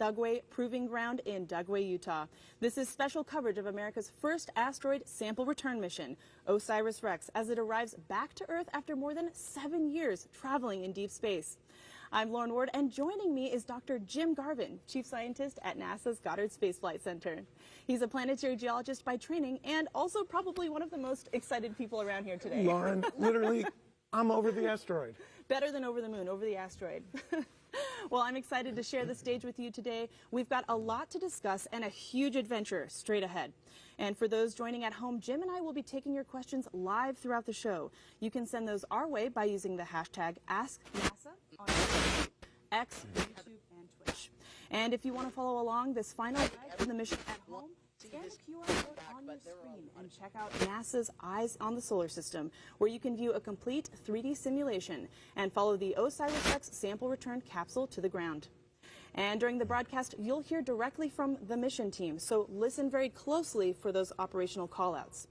Dugway Proving Ground in Dugway, Utah. This is special coverage of America's first asteroid sample return mission, OSIRIS-REx, as it arrives back to Earth after more than 7 years traveling in deep space. I'm Lauren Ward, and joining me is Dr. Jim Garvin, Chief Scientist at NASA's Goddard Space Flight Center. He's a planetary geologist by training and also probably one of the most excited people around here today. Lauren, literally, I'm over the asteroid. Better than over the moon, over the asteroid. Well, I'm excited to share the stage with you today. We've got a lot to discuss and a huge adventure straight ahead. And for those joining at home, Jim and I will be taking your questions live throughout the show. You can send those our way by using the hashtag AskNASA on X, YouTube, and Twitch. And if you want to follow along this final leg of the mission at home, scan the QR code on your screen and check out NASA's Eyes on the Solar System, where you can view a complete 3D simulation and follow the OSIRIS-REx sample return capsule to the ground. And during the broadcast, you'll hear directly from the mission team, so listen very closely for those operational callouts.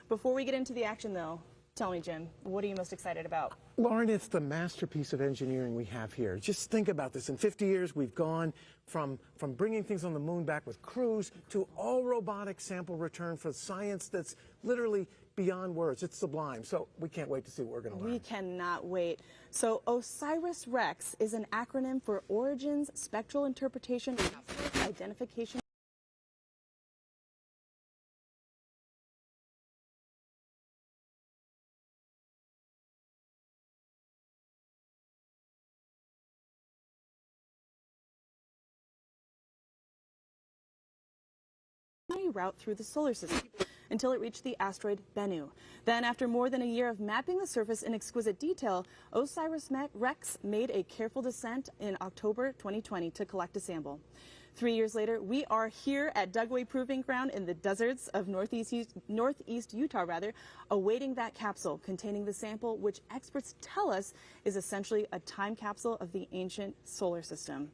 Before we get into the action, though, tell me, Jim, what are you most excited about? Lauren, it's the masterpiece of engineering we have here. Just think about this. In 50 years, we've gone from bringing things on the moon back with crews to all robotic sample return for science that's literally beyond words. It's sublime. So we can't wait to see what we're going to learn. We cannot wait. So OSIRIS-REx is an acronym for Origins, Spectral Interpretation, Resource Identification. Route through the solar system until it reached the asteroid Bennu. Then, after more than a year of mapping the surface in exquisite detail, OSIRIS-REx made a careful descent in October 2020 to collect a sample. 3 years later, we are here at Dugway Proving Ground in the deserts of northeast Utah, awaiting that capsule containing the sample, which experts tell us is essentially a time capsule of the ancient solar system.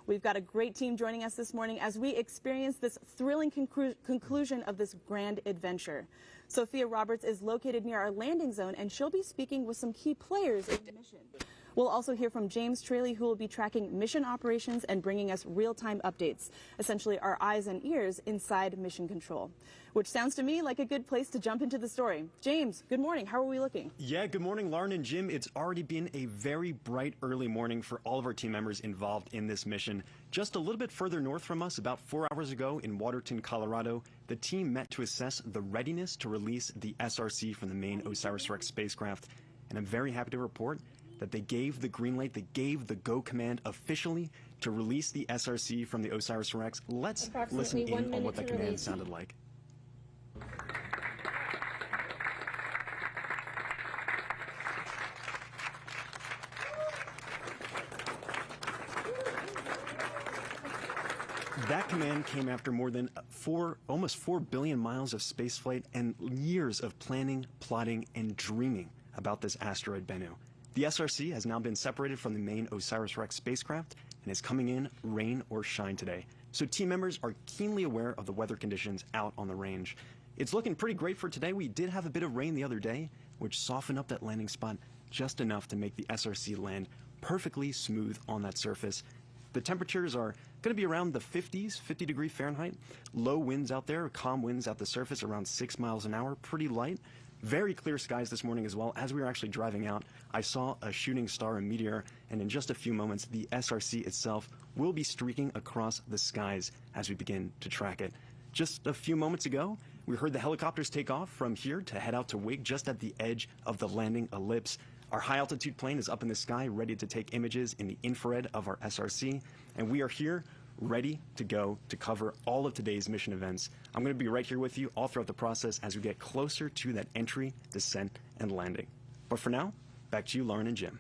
We've got a great team joining us this morning as we experience this thrilling conclusion of this grand adventure. Sophia Roberts is located near our landing zone, and she'll be speaking with some key players in the mission. We'll also hear from James Traley, who will be tracking mission operations and bringing us real-time updates, essentially our eyes and ears inside mission control, which sounds to me like a good place to jump into the story. James, good morning. How are we looking? Yeah, good morning, Lauren and Jim. It's already been a very bright early morning for all of our team members involved in this mission. Just a little bit further north from us, about 4 hours ago in Waterton, Colorado, the team met to assess the readiness to release the SRC from the main OSIRIS-REx spacecraft. And I'm very happy to report that they gave the green light, they gave the go command officially to release the SRC from the OSIRIS-REx. Let's listen in on what that command sounded like. That command came after more than almost 4 billion miles of spaceflight and years of planning, plotting, and dreaming about this asteroid Bennu. The SRC has now been separated from the main OSIRIS-REx spacecraft and is coming in rain or shine today. So team members are keenly aware of the weather conditions out on the range. It's looking pretty great for today. We did have a bit of rain the other day, which softened up that landing spot just enough to make the SRC land perfectly smooth on that surface. The temperatures are going to be around the 50s, 50 degrees Fahrenheit. Low winds out there, calm winds at the surface around 6 miles an hour, pretty light. Very clear skies this morning as well. As we were actually driving out, I saw a shooting star, a meteor, and in just a few moments, the SRC itself will be streaking across the skies as we begin to track it. Just a few moments ago, we heard the helicopters take off from here to head out to Wake just at the edge of the landing ellipse. Our high-altitude plane is up in the sky, ready to take images in the infrared of our SRC, and we are here ready to go to cover all of today's mission events. I'm going to be right here with you all throughout the process as we get closer to that entry, descent, and landing. But for now, back to you, Lauren and Jim.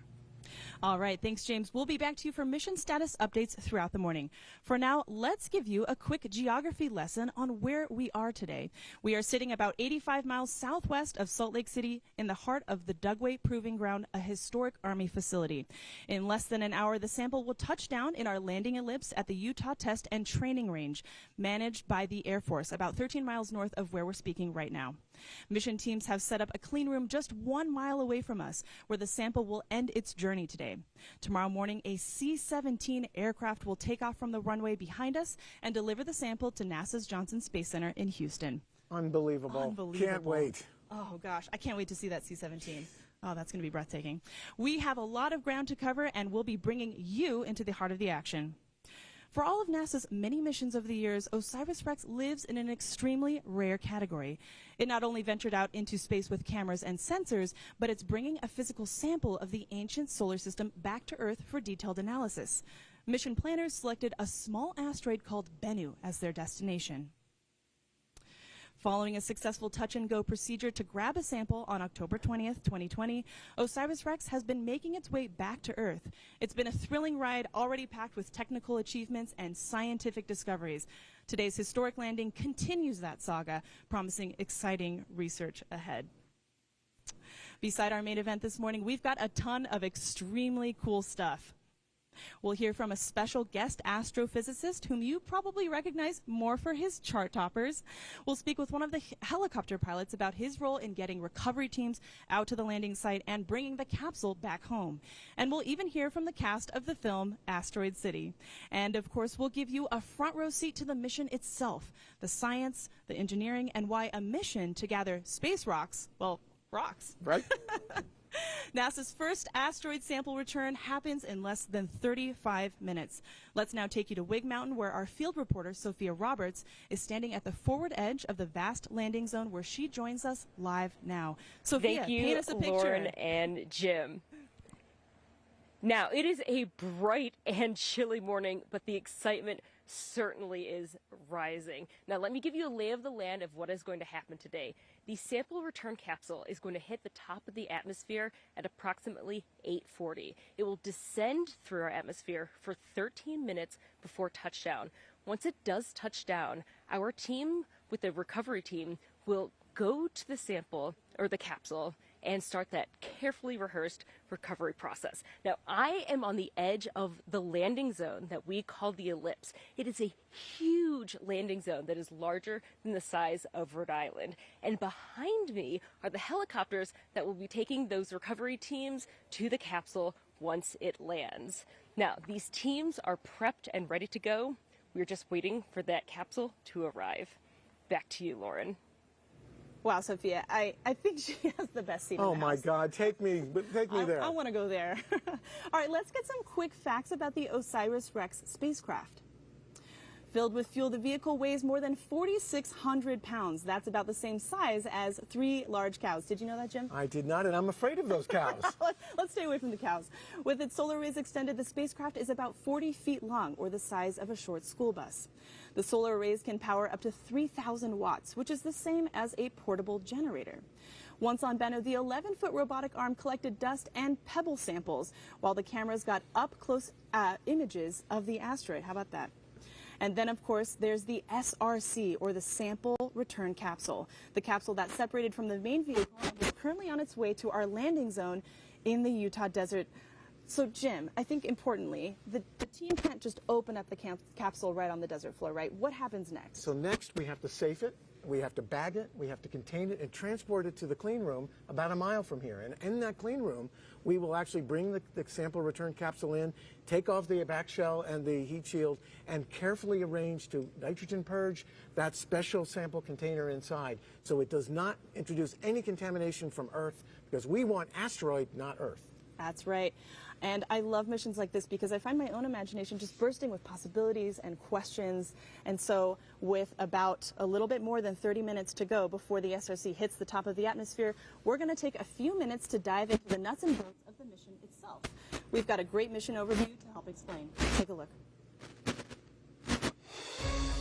All right, thanks, James. We'll be back to you for mission status updates throughout the morning. For now, let's give you a quick geography lesson on where we are today. We are sitting about 85 miles southwest of Salt Lake City in the heart of the Dugway Proving Ground, a historic Army facility. In less than an hour, the sample will touch down in our landing ellipse at the Utah Test and Training Range, managed by the Air Force, about 13 miles north of where we're speaking right now. Mission teams have set up a clean room just 1 mile away from us, where the sample will end its journey today. Wednesday. Tomorrow morning, a C-17 aircraft will take off from the runway behind us and deliver the sample to NASA's Johnson Space Center in Houston. Unbelievable. Unbelievable. Can't wait. Oh, gosh. I can't wait to see that C-17. Oh, that's going to be breathtaking. We have a lot of ground to cover, and we'll be bringing you into the heart of the action. For all of NASA's many missions over the years, OSIRIS-REx lives in an extremely rare category. It not only ventured out into space with cameras and sensors, but it's bringing a physical sample of the ancient solar system back to Earth for detailed analysis. Mission planners selected a small asteroid called Bennu as their destination. Following a successful touch-and-go procedure to grab a sample on October 20th, 2020, OSIRIS-REx has been making its way back to Earth. It's been a thrilling ride already packed with technical achievements and scientific discoveries. Today's historic landing continues that saga, promising exciting research ahead. Beside our main event this morning, we've got a ton of extremely cool stuff. We'll hear from a special guest astrophysicist whom you probably recognize more for his chart toppers. We'll speak with one of the helicopter pilots about his role in getting recovery teams out to the landing site and bringing the capsule back home. And we'll even hear from the cast of the film Asteroid City. And of course, we'll give you a front row seat to the mission itself, the science, the engineering, and why a mission to gather space rocks, well, rocks. Right? NASA's first asteroid sample return happens in less than 35 minutes. Let's now take you to Wig Mountain, where our field reporter, Sophia Roberts, is standing at the forward edge of the vast landing zone, where she joins us live now. Sophia, paint us a picture. Lauren and Jim. Now, it is a bright and chilly morning, but the excitement certainly is rising. Now, let me give you a lay of the land of what is going to happen today. The sample return capsule is going to hit the top of the atmosphere at approximately 8:40. It will descend through our atmosphere for 13 minutes before touchdown. Once it does touch down, our team with the recovery team will go to the sample or the capsule and start that carefully rehearsed recovery process. Now, I am on the edge of the landing zone that we call the ellipse. It is a huge landing zone that is larger than the size of Rhode Island. And behind me are the helicopters that will be taking those recovery teams to the capsule once it lands. Now, these teams are prepped and ready to go. We're just waiting for that capsule to arrive. Back to you, Lauren. Wow, Sophia, I think she has the best seat in Oh the my house. God, take me there. I want to go there. All right, let's get some quick facts about the OSIRIS-REx spacecraft. Filled with fuel, the vehicle weighs more than 4,600 pounds. That's about the same size as 3 large cows. Did you know that, Jim? I did not, and I'm afraid of those cows. Let's stay away from the cows. With its solar arrays extended, the spacecraft is about 40 feet long, or the size of a short school bus. The solar arrays can power up to 3,000 watts, which is the same as a portable generator. Once on Bennu, the 11-foot robotic arm collected dust and pebble samples, while the cameras got up-close images of the asteroid. How about that? And then, of course, there's the SRC, or the Sample Return Capsule, the capsule that's separated from the main vehicle and is currently on its way to our landing zone in the Utah desert. So, Jim, I think importantly, the team can't just open up the capsule right on the desert floor, right? What happens next? So next, we have to safe it, we have to bag it, we have to contain it, and transport it to the clean room about a mile from here. And in that clean room, we will actually bring the sample return capsule in, take off the back shell and the heat shield, and carefully arrange to nitrogen purge that special sample container inside, so it does not introduce any contamination from Earth, because we want asteroid, not Earth. That's right. And I love missions like this because I find my own imagination just bursting with possibilities and questions. And so with about a little bit more than 30 minutes to go before the SRC hits the top of the atmosphere, we're going to take a few minutes to dive into the nuts and bolts of the mission itself. We've got a great mission overview to help explain. Take a look.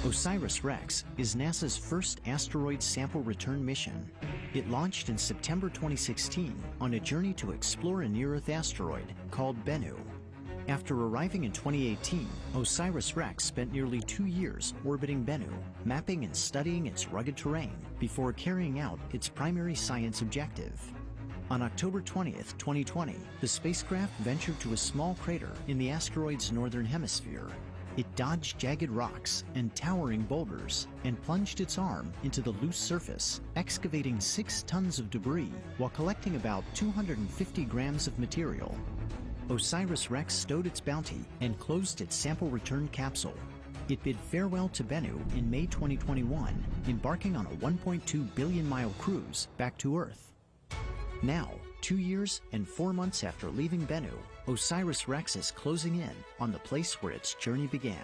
OSIRIS-REx is NASA's first asteroid sample return mission. It launched in September 2016 on a journey to explore a near-Earth asteroid called Bennu. After arriving in 2018, OSIRIS-REx spent nearly 2 years orbiting Bennu, mapping and studying its rugged terrain before carrying out its primary science objective. On October 20th, 2020, the spacecraft ventured to a small crater in the asteroid's northern hemisphere. It dodged jagged rocks and towering boulders and plunged its arm into the loose surface, excavating 6 tons of debris while collecting about 250 grams of material. OSIRIS-REx stowed its bounty and closed its sample return capsule. It bid farewell to Bennu in May 2021, embarking on a 1.2 billion-mile cruise back to Earth. Now, 2 years and 4 months after leaving Bennu, OSIRIS-REx is closing in on the place where its journey began.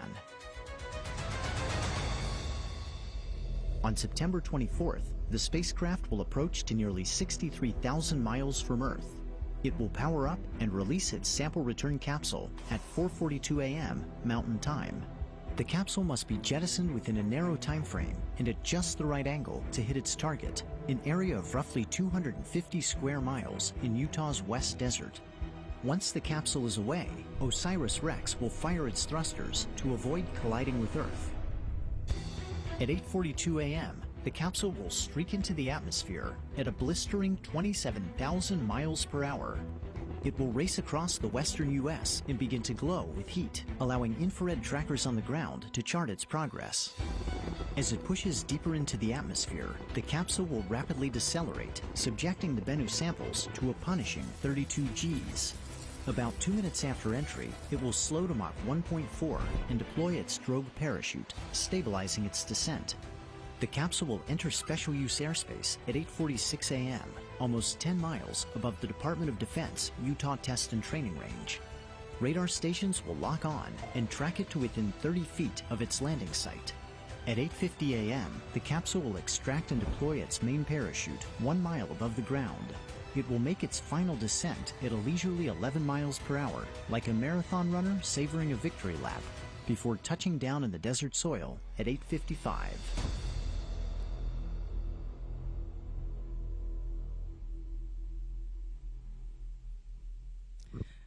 On September 24th, the spacecraft will approach to nearly 63,000 miles from Earth. It will power up and release its sample return capsule at 4:42 a.m. Mountain Time. The capsule must be jettisoned within a narrow time frame and at just the right angle to hit its target, an area of roughly 250 square miles in Utah's West Desert. Once the capsule is away, OSIRIS-REx will fire its thrusters to avoid colliding with Earth. At 8:42 a.m., the capsule will streak into the atmosphere at a blistering 27,000 miles per hour. It will race across the western U.S. and begin to glow with heat, allowing infrared trackers on the ground to chart its progress. As it pushes deeper into the atmosphere, the capsule will rapidly decelerate, subjecting the Bennu samples to a punishing 32 Gs. About 2 minutes after entry, it will slow to Mach 1.4 and deploy its drogue parachute, stabilizing its descent. The capsule will enter special use airspace at 8:46 a.m., almost 10 miles above the Department of Defense Utah Test and Training Range. Radar stations will lock on and track it to within 30 feet of its landing site. At 8:50 a.m., the capsule will extract and deploy its main parachute 1 mile above the ground. It will make its final descent at a leisurely 11 miles per hour, like a marathon runner savoring a victory lap, before touching down in the desert soil at 8:55.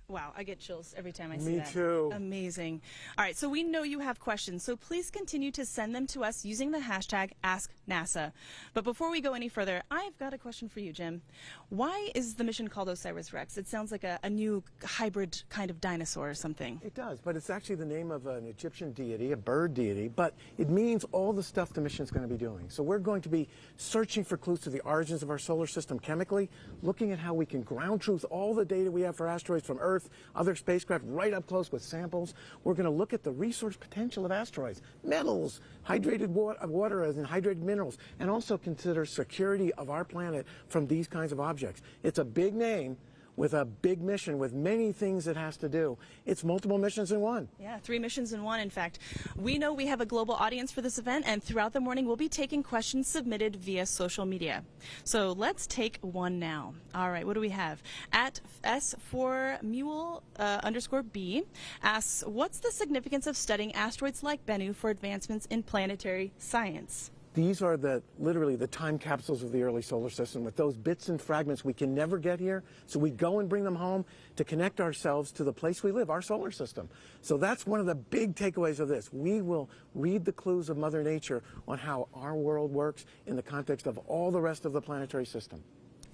Wow, I get chills every time I see that. Me too. Amazing. All right, so we know you have questions, so please continue to send them to us using the hashtag AskNASA. But before we go any further, I've got a question for you, Jim. Why is the mission called OSIRIS-REx? It sounds like a new hybrid kind of dinosaur or something. It does, but it's actually the name of an Egyptian deity, a bird deity, but it means all the stuff the mission's going to be doing. So we're going to be searching for clues to the origins of our solar system chemically, looking at how we can ground truth all the data we have for asteroids from Earth, other spacecraft right up close with samples. We're going to look at the resource potential of asteroids, metals, hydrated water and hydrated minerals, and also consider security of our planet from these kinds of objects. It's a big name with a big mission with many things it has to do. It's multiple missions in one. Yeah, 3 missions in one, in fact. We know we have a global audience for this event, and throughout the morning we'll be taking questions submitted via social media. So let's take one now. All right, what do we have? At S4Mule_B asks, what's the significance of studying asteroids like Bennu for advancements in planetary science? These are literally the time capsules of the early solar system. With those bits and fragments we can never get here, so we go and bring them home to connect ourselves to the place we live, our solar system. So that's one of the big takeaways of this. We will read the clues of Mother Nature on how our world works in the context of all the rest of the planetary system.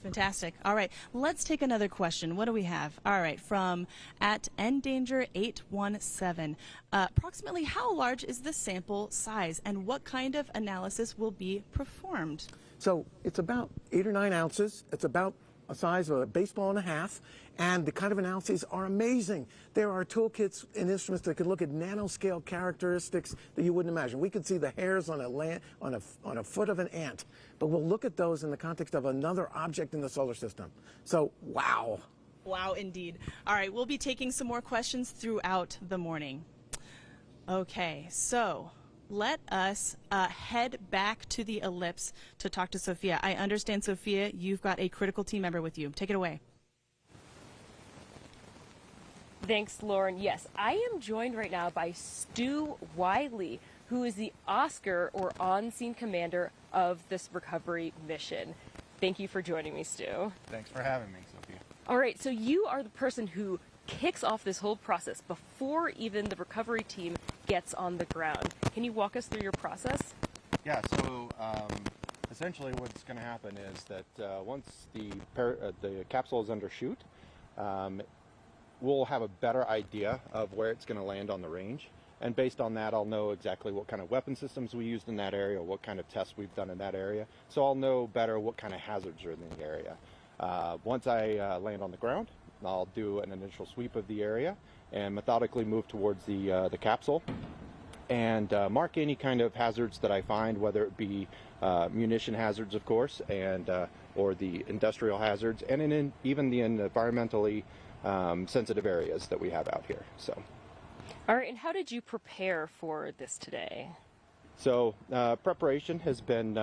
Fantastic. All right, let's take another question. What do we have? All right, from at Endanger817. Approximately how large is the sample size, and what kind of analysis will be performed? So it's about 8 or 9 ounces. It's about a size of a baseball and a half, and the kind of analyses are amazing. There are toolkits and instruments that could look at nanoscale characteristics that you wouldn't imagine. We could see the hairs on a foot of an ant, but we'll look at those in the context of another object in the solar system. So, wow. Wow, indeed. All right, we'll be taking some more questions throughout the morning. Okay, so let us head back to the ellipse to talk to Sophia. I understand, Sophia, you've got a critical team member with you. Take it away. Thanks, Lauren. Yes, I am joined right now by Stu Wiley, who is the Oscar, or on-scene commander, of this recovery mission. Thank you for joining me, Stu. Thanks for having me, Sophia. All right, so you are the person who kicks off this whole process before even the recovery team gets on the ground. Can you walk us through your process? Yeah, so essentially what's going to happen is that once the capsule is undershoot, we'll have a better idea of where it's going to land on the range. And based on that, I'll know exactly what kind of weapon systems we used in that area, what kind of tests we've done in that area. So I'll know better what kind of hazards are in the area. Once I land on the ground, I'll do an initial sweep of the area and methodically move towards the capsule and mark any kind of hazards that I find, whether it be munition hazards, of course, and or the industrial hazards, and even the environmentally sensitive areas that we have out here. So. All right, and how did you prepare for this today? So preparation has been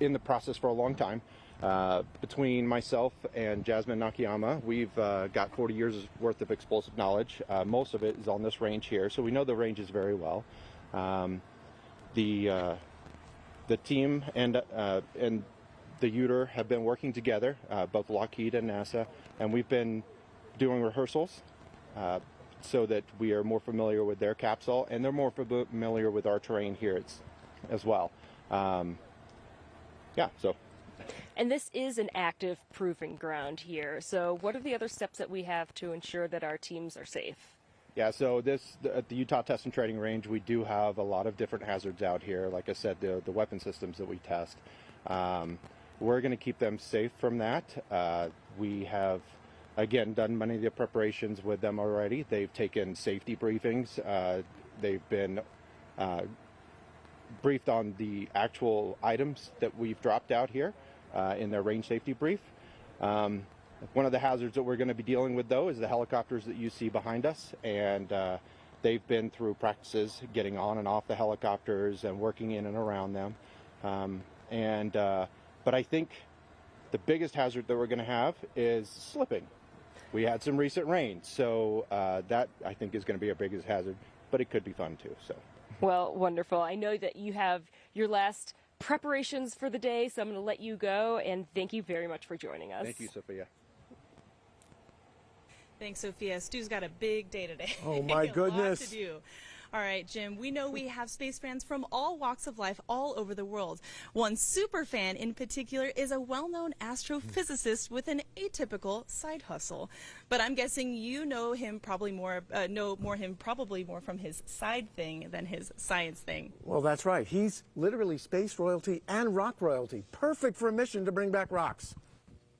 in the process for a long time. Between myself and Jasmine Nakayama, we've got 40 years worth of explosive knowledge. Most of it is on this range here, so we know the ranges very well. The team and the UTR have been working together, both Lockheed and NASA, and we've been doing rehearsals so that we are more familiar with their capsule, and they're more familiar with our terrain here as well. Yeah, so. And this is an active proving ground here. So what are the other steps that we have to ensure that our teams are safe? Yeah, so at the Utah Test and Training Range, we do have a lot of different hazards out here. Like I said, the weapon systems that we test. We're going to keep them safe from that. We have, again, done many of the preparations with them already. They've taken safety briefings. They've been briefed on the actual items that we've dropped out here in their range safety brief. One of the hazards that we're going to be dealing with, though, is the helicopters that you see behind us, and they've been through practices getting on and off the helicopters and working in and around them. But I think the biggest hazard that we're going to have is slipping. We had some recent rain, so that I think is going to be our biggest hazard, but it could be fun too. So. Well, wonderful. I know that you have your last preparations for the day, so I'm going to let you go, and thank you very much for joining us. Thank you, Sophia. Thanks, Sophia. Stu's got a big day today. Oh, my goodness. A lot to do. All right, Jim, we know we have space fans from all walks of life all over the world. One super fan in particular is a well-known astrophysicist with an atypical side hustle. But I'm guessing you know him probably more from his side thing than his science thing. Well, that's right. He's literally space royalty and rock royalty. Perfect for a mission to bring back rocks.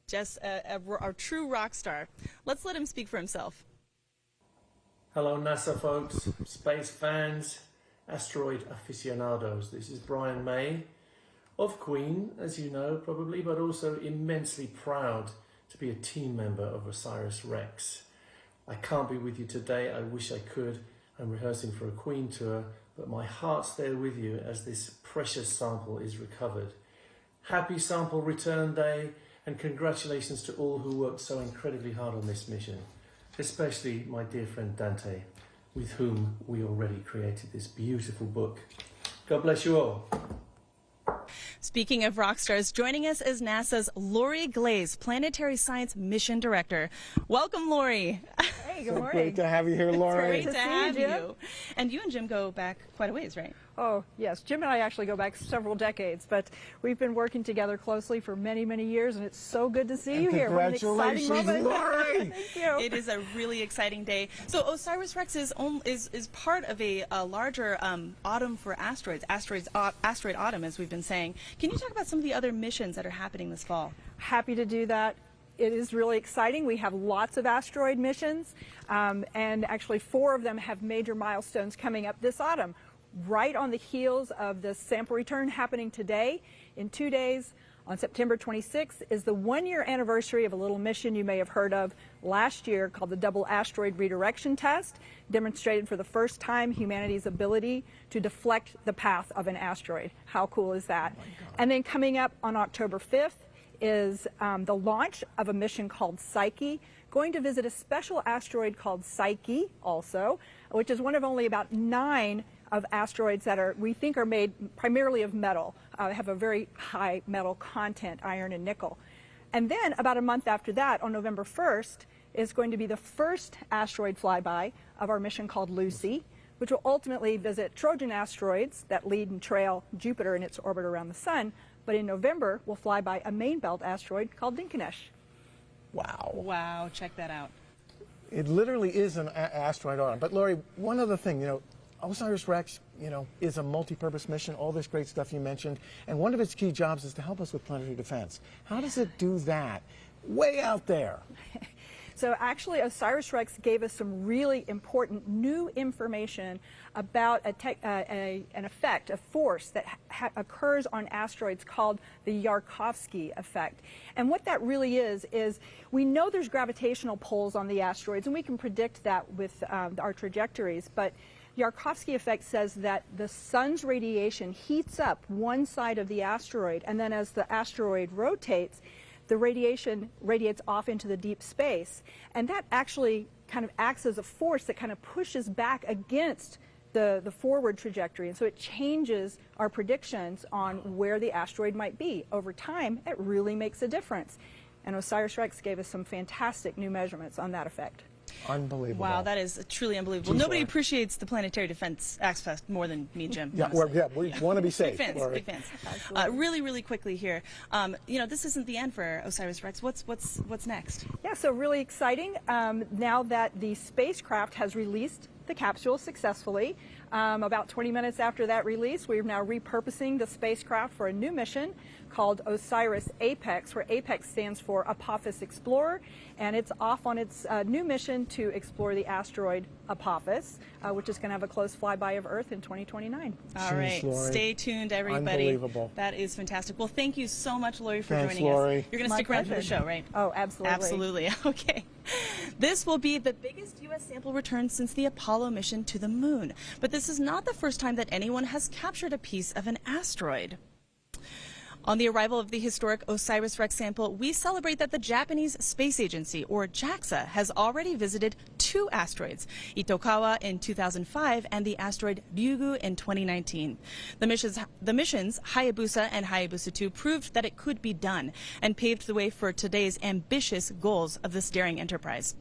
Just a true rock star. Let's let him speak for himself. Hello NASA folks, space fans, asteroid aficionados. This is Brian May of Queen, as you know probably, but also immensely proud to be a team member of OSIRIS-REx. I can't be with you today, I wish I could. I'm rehearsing for a Queen tour, but my heart's there with you as this precious sample is recovered. Happy sample return day, and congratulations to all who worked so incredibly hard on this mission. Especially my dear friend Dante, with whom we already created this beautiful book. God bless you all. Speaking of rock stars, joining us is NASA's Lori Glaze, Planetary Science Mission Director. Welcome, Lori. Hey, good morning. Great to have you here, Lori. It's great to have you. And you and Jim go back quite a ways, right? Oh, yes. Jim and I actually go back several decades, but we've been working together closely for many, many years, and it's so good to see you here. What an exciting moment. Lori! Thank you. It is a really exciting day. So OSIRIS-REx is part of a larger autumn for asteroids, asteroid autumn, as we've been saying. Can you talk about some of the other missions that are happening this fall? Happy to do that. It is really exciting. We have lots of asteroid missions, and actually 4 of them have major milestones coming up this autumn. Right on the heels of the sample return happening today, in 2 days, on September 26th, is the 1-year anniversary of a little mission you may have heard of last year called the Double Asteroid Redirection Test, demonstrated for the first time humanity's ability to deflect the path of an asteroid. How cool is that? And then coming up on October 5th is the launch of a mission called Psyche, going to visit a special asteroid called Psyche also, which is one of only about 9 of asteroids that we think are made primarily of metal, have a very high metal content, iron and nickel. And then about a month after that, on November 1st, is going to be the first asteroid flyby of our mission called Lucy, which will ultimately visit Trojan asteroids that lead and trail Jupiter in its orbit around the sun. But in November, we'll fly by a main belt asteroid called Dinkinesh. Wow. Wow, check that out. It literally is an asteroid autumn. But Lori, one other thing, OSIRIS-REx, you know, is a multi-purpose mission, all this great stuff you mentioned, and one of its key jobs is to help us with planetary defense. How does it do that? Way out there. So actually, OSIRIS-REx gave us some really important new information about an effect, a force that occurs on asteroids called the Yarkovsky effect. And what that really is we know there's gravitational pulls on the asteroids, and we can predict that with our trajectories, but Yarkovsky effect says that the sun's radiation heats up one side of the asteroid, and then as the asteroid rotates, the radiation radiates off into the deep space. And that actually kind of acts as a force that kind of pushes back against the forward trajectory. And so it changes our predictions on where the asteroid might be. Over time, it really makes a difference. And OSIRIS-REx gave us some fantastic new measurements on that effect. Unbelievable. Wow, that is truly unbelievable. Nobody appreciates the planetary defense aspect more than me and Jim. Yeah, we want to be safe. Big fans, big fans. Really quickly here, you know, this isn't the end for OSIRIS-REx. What's next? Yeah, so really exciting. Now that the spacecraft has released the capsule successfully, about 20 minutes after that release, we're now repurposing the spacecraft for a new mission called OSIRIS-APEX, where APEX stands for Apophis Explorer, and it's off on its new mission to explore the asteroid Apophis, which is going to have a close flyby of Earth in 2029. All right, stay tuned, everybody. Unbelievable. That is fantastic. Well, thank you so much, Lori, for Thanks, joining Lori. us. You're going to stick around for the show, right? Oh, absolutely. Absolutely. Okay. This will be the biggest U.S. sample return since the Apollo mission to the moon. But this is not the first time that anyone has captured a piece of an asteroid. On the arrival of the historic OSIRIS-REx sample, we celebrate that the Japanese Space Agency, or JAXA, has already visited 2 asteroids, Itokawa in 2005 and the asteroid Ryugu in 2019. The missions Hayabusa and Hayabusa 2 proved that it could be done and paved the way for today's ambitious goals of this daring enterprise.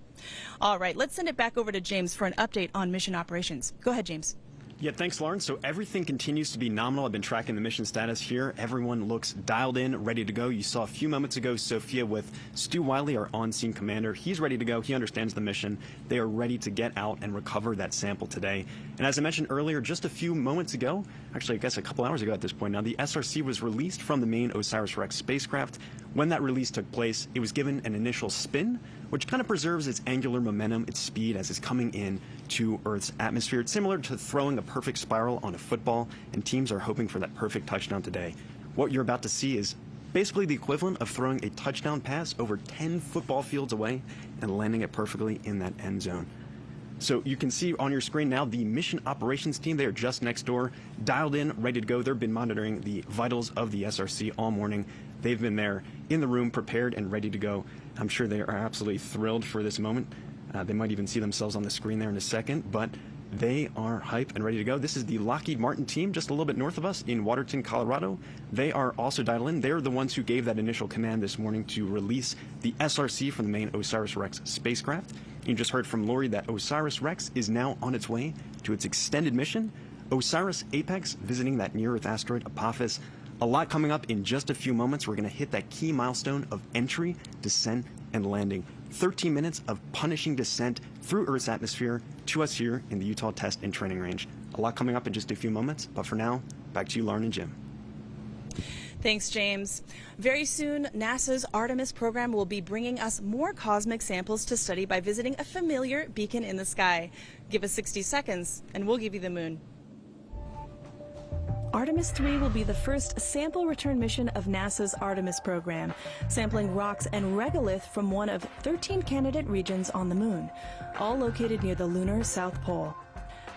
All right, let's send it back over to James for an update on mission operations. Go ahead, James. Yeah, thanks, Lauren. So everything continues to be nominal. I've been tracking the mission status here. Everyone looks dialed in, ready to go. You saw a few moments ago Sophia with Stu Wiley, our on-scene commander. He's ready to go. He understands the mission. They are ready to get out and recover that sample today. And as I mentioned earlier, just a few moments ago, actually I guess a couple hours ago at this point now, the SRC was released from the main OSIRIS-REx spacecraft. When that release took place, it was given an initial spin, which kind of preserves its angular momentum, its speed as it's coming in to Earth's atmosphere. It's similar to throwing a perfect spiral on a football, and teams are hoping for that perfect touchdown today. What you're about to see is basically the equivalent of throwing a touchdown pass over 10 football fields away and landing it perfectly in that end zone. So you can see on your screen now the mission operations team. They are just next door, dialed in, ready to go. They've been monitoring the vitals of the SRC all morning. They've been there in the room, prepared and ready to go. I'm sure they are absolutely thrilled for this moment. They might even see themselves on the screen there in a second, but they are hype and ready to go. This is the Lockheed Martin team just a little bit north of us in Waterton, Colorado. They are also dialed in. They're the ones who gave that initial command this morning to release the SRC from the main OSIRIS-REx spacecraft. You just heard from Lori that OSIRIS-REx is now on its way to its extended mission. OSIRIS-APEX visiting that near-Earth asteroid Apophis. A lot coming up in just a few moments. We're going to hit that key milestone of entry, descent, and landing. 13 minutes of punishing descent through Earth's atmosphere to us here in the Utah Test and Training Range. A lot coming up in just a few moments, but for now, back to you, Lauren and Jim. Thanks, James. Very soon, NASA's Artemis program will be bringing us more cosmic samples to study by visiting a familiar beacon in the sky. Give us 60 seconds, and we'll give you the moon. Artemis 3 will be the first sample return mission of NASA's Artemis program, sampling rocks and regolith from one of 13 candidate regions on the moon, all located near the lunar South Pole.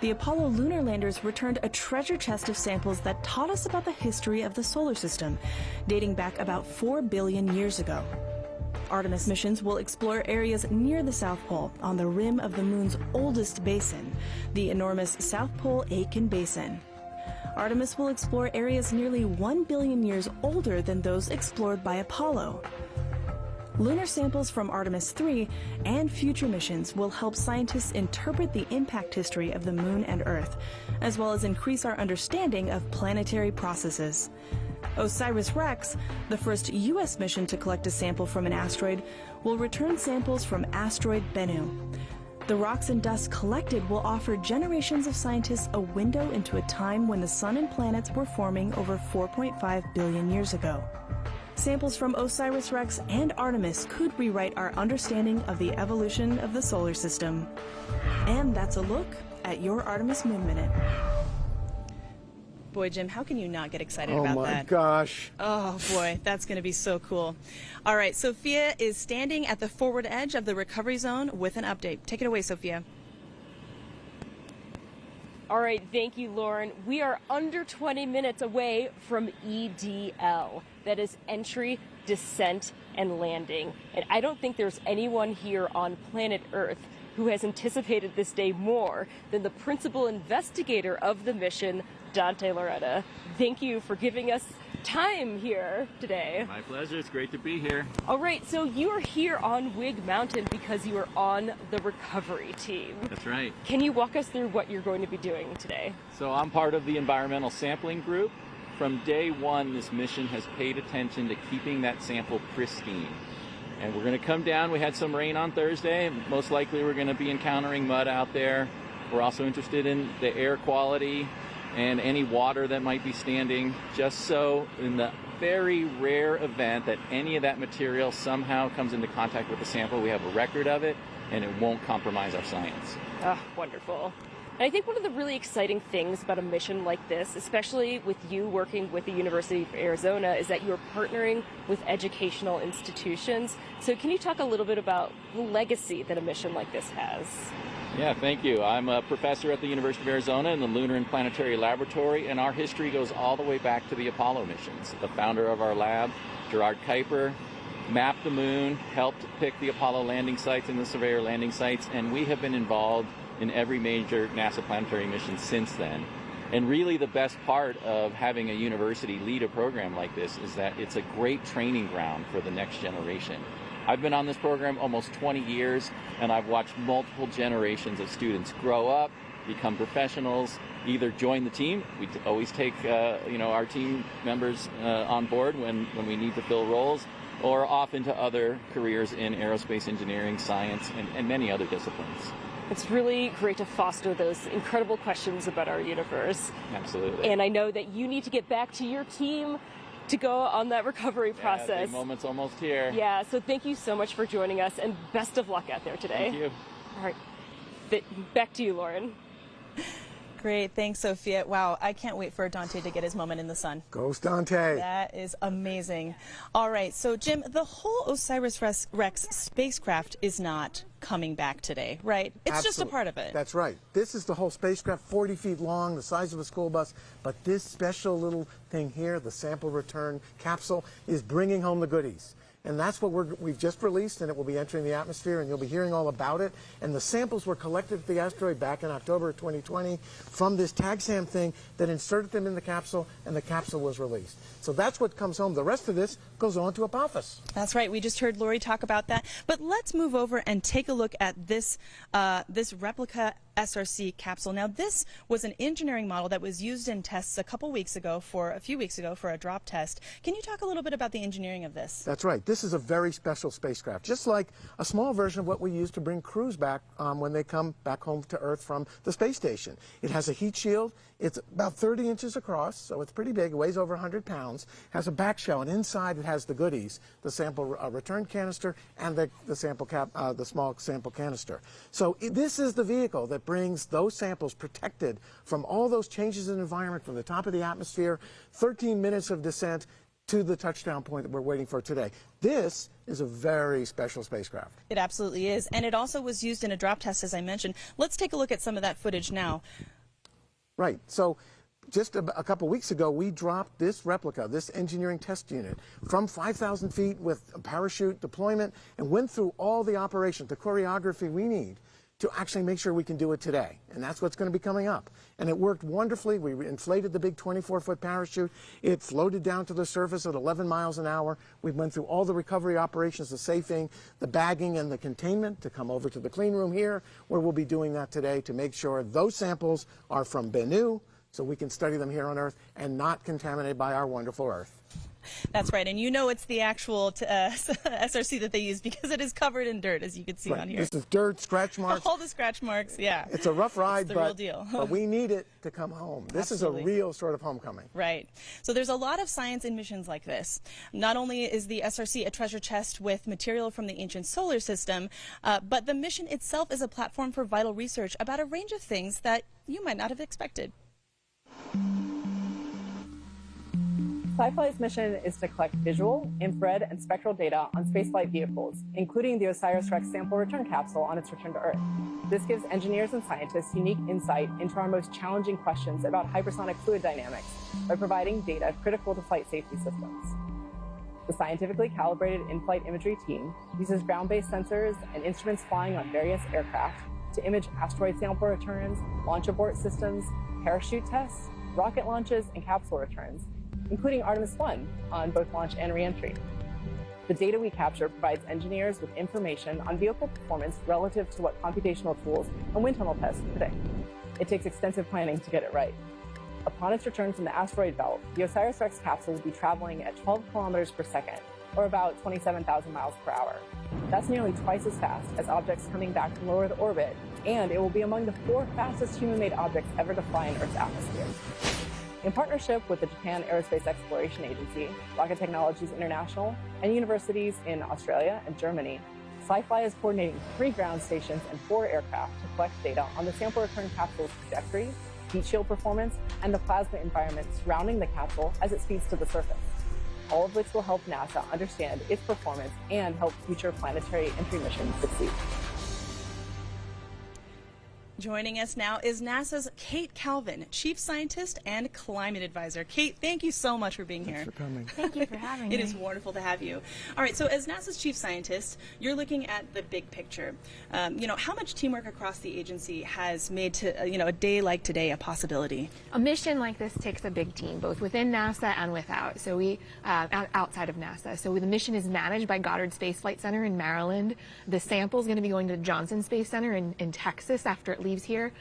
The Apollo lunar landers returned a treasure chest of samples that taught us about the history of the solar system, dating back about 4 billion years ago. Artemis missions will explore areas near the South Pole on the rim of the moon's oldest basin, the enormous South Pole Aitken Basin. Artemis will explore areas nearly 1 billion years older than those explored by Apollo. Lunar samples from Artemis 3 and future missions will help scientists interpret the impact history of the moon and Earth, as well as increase our understanding of planetary processes. OSIRIS-REx, the first U.S. mission to collect a sample from an asteroid, will return samples from asteroid Bennu. The rocks and dust collected will offer generations of scientists a window into a time when the sun and planets were forming over 4.5 billion years ago. Samples from OSIRIS-REx and Artemis could rewrite our understanding of the evolution of the solar system. And that's a look at your Artemis Moon Minute. Boy, Jim, how can you not get excited about that? Oh my gosh. Oh boy, that's going to be so cool. All right, Sophia is standing at the forward edge of the recovery zone with an update. Take it away, Sophia. All right, thank you, Lauren. We are under 20 minutes away from EDL. That is entry, descent, and landing. And I don't think there's anyone here on planet Earth who has anticipated this day more than the principal investigator of the mission, Dante Loretta. Thank you for giving us time here today. My pleasure. It's great to be here. All right, so you are here on Wig Mountain because you are on the recovery team. That's right. Can you walk us through what you're going to be doing today? So I'm part of the environmental sampling group. From day one, this mission has paid attention to keeping that sample pristine. And we're going to come down. We had some rain on Thursday. Most likely we're going to be encountering mud out there. We're also interested in the air quality and any water that might be standing, just so in the very rare event that any of that material somehow comes into contact with the sample, we have a record of it and it won't compromise our science. Oh, wonderful. And I think one of the really exciting things about a mission like this, especially with you working with the University of Arizona, is that you're partnering with educational institutions. So can you talk a little bit about the legacy that a mission like this has? Yeah, thank you. I'm a professor at the University of Arizona in the Lunar and Planetary Laboratory, and our history goes all the way back to the Apollo missions. The founder of our lab, Gerard Kuiper, mapped the moon, helped pick the Apollo landing sites and the Surveyor landing sites, and we have been involved in every major NASA planetary mission since then. And really the best part of having a university lead a program like this is that it's a great training ground for the next generation. I've been on this program almost 20 years, and I've watched multiple generations of students grow up, become professionals, either join the team. We always take our team members on board when we need to fill roles, or off into other careers in aerospace engineering, science, and many other disciplines. It's really great to foster those incredible questions about our universe. Absolutely. And I know that you need to get back to your team to go on that recovery process. Yeah, big moment's almost here. Yeah, so thank you so much for joining us, and best of luck out there today. Thank you. All right, back to you, Lauren. Great, thanks, Sophia. Wow, I can't wait for Dante to get his moment in the sun. Goes Dante. That is amazing. All right, so Jim, the whole OSIRIS-REx spacecraft is not coming back today, right? It's just a part of it. That's right. This is the whole spacecraft, 40 feet long, the size of a school bus, but this special little thing here, the sample return capsule, is bringing home the goodies. And that's what we've just released, and it will be entering the atmosphere, and you'll be hearing all about it. And the samples were collected at the asteroid back in October of 2020 from this TAGSAM thing that inserted them in the capsule, and the capsule was released. So that's what comes home. The rest of this goes on to Apophis. That's right. We just heard Lori talk about that. But let's move over and take a look at this this replica SRC capsule. Now, this was an engineering model that was used in tests a few weeks ago for a drop test. Can you talk a little bit about the engineering of this? That's right. This is a very special spacecraft, just like a small version of what we use to bring crews back when they come back home to Earth from the space station. It has a heat shield. It's about 30 inches across, so it's pretty big. It weighs over 100 pounds. Has a back shell, and inside it has the goodies, the sample return canister and the small sample canister. So this is the vehicle that brings those samples protected from all those changes in environment from the top of the atmosphere, 13 minutes of descent to the touchdown point that we're waiting for today. This is a very special spacecraft. It absolutely is, and it also was used in a drop test, as I mentioned. Let's take a look at some of that footage now. Right. So just a couple weeks ago, we dropped this replica, this engineering test unit, from 5,000 feet with a parachute deployment and went through all the operations, the choreography we need to actually make sure we can do it today. And that's what's going to be coming up. And it worked wonderfully. We inflated the big 24-foot parachute. It floated down to the surface at 11 miles an hour. We went through all the recovery operations, the safing, the bagging, and the containment to come over to the clean room here, where we'll be doing that today to make sure those samples are from Bennu, so we can study them here on Earth and not contaminated by our wonderful Earth. That's right, and you know it's the actual SRC that they use because it is covered in dirt, as you can see on here. This is dirt, scratch marks. All the scratch marks, yeah. It's a rough ride, it's the real deal. but we need it to come home. This Absolutely. is a real sort of homecoming. Right. So there's a lot of science in missions like this. Not only is the SRC a treasure chest with material from the ancient solar system, but the mission itself is a platform for vital research about a range of things that you might not have expected. SciFly's mission is to collect visual, infrared, and spectral data on spaceflight vehicles, including the OSIRIS-REx sample return capsule on its return to Earth. This gives engineers and scientists unique insight into our most challenging questions about hypersonic fluid dynamics by providing data critical to flight safety systems. The scientifically calibrated in-flight imagery team uses ground-based sensors and instruments flying on various aircraft to image asteroid sample returns, launch abort systems, parachute tests, rocket launches, and capsule returns, including Artemis 1 on both launch and reentry. The data we capture provides engineers with information on vehicle performance relative to what computational tools and wind tunnel tests predict. It takes extensive planning to get it right. Upon its return from the asteroid belt, the OSIRIS-REx capsule will be traveling at 12 kilometers per second, or about 27,000 miles per hour. That's nearly twice as fast as objects coming back from low Earth orbit, and it will be among the 4 fastest human-made objects ever to fly in Earth's atmosphere. In partnership with the Japan Aerospace Exploration Agency, Rocket Technologies International, and universities in Australia and Germany, SciFly is coordinating 3 ground stations and 4 aircraft to collect data on the sample return capsule's trajectory, heat shield performance, and the plasma environment surrounding the capsule as it speeds to the surface, all of which will help NASA understand its performance and help future planetary entry missions succeed. Joining us now is NASA's Kate Calvin, Chief Scientist and Climate Advisor. Kate, thank you so much for being here. Thanks for coming. Thank you for having me. It is wonderful to have you. All right, so as NASA's Chief Scientist, you're looking at the big picture. How much teamwork across the agency has made a day like today a possibility? A mission like this takes a big team, both within NASA and without. So outside of NASA. So the mission is managed by Goddard Space Flight Center in Maryland. The sample is going to be going to Johnson Space Center in Texas after it leaves here.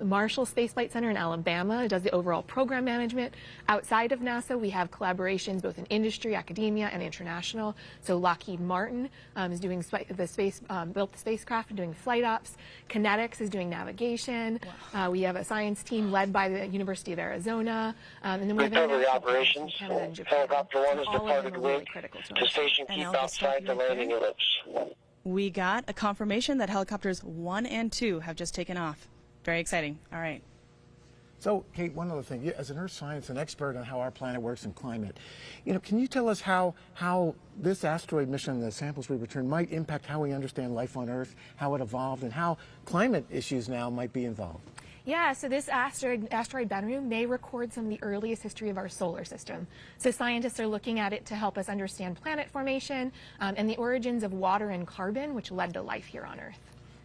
Marshall Space Flight Center in Alabama does the overall program management. Outside of NASA, we have collaborations both in industry, academia, and international. So Lockheed Martin is doing built the spacecraft and doing flight ops. Kinetics is doing navigation. Wow. We have a science team led by the University of Arizona. And then we have recovery operations. Helicopter 1 has departed wing to station keep outside the landing ellipse. We got a confirmation that helicopters 1 and 2 have just taken off. Very exciting. All right. So, Kate, one other thing. As an earth science, an expert on how our planet works in climate, can you tell us how this asteroid mission, the samples we return, might impact how we understand life on Earth, how it evolved, and how climate issues now might be involved? Yeah, so this asteroid Bennu may record some of the earliest history of our solar system. So scientists are looking at it to help us understand planet formation and the origins of water and carbon, which led to life here on Earth.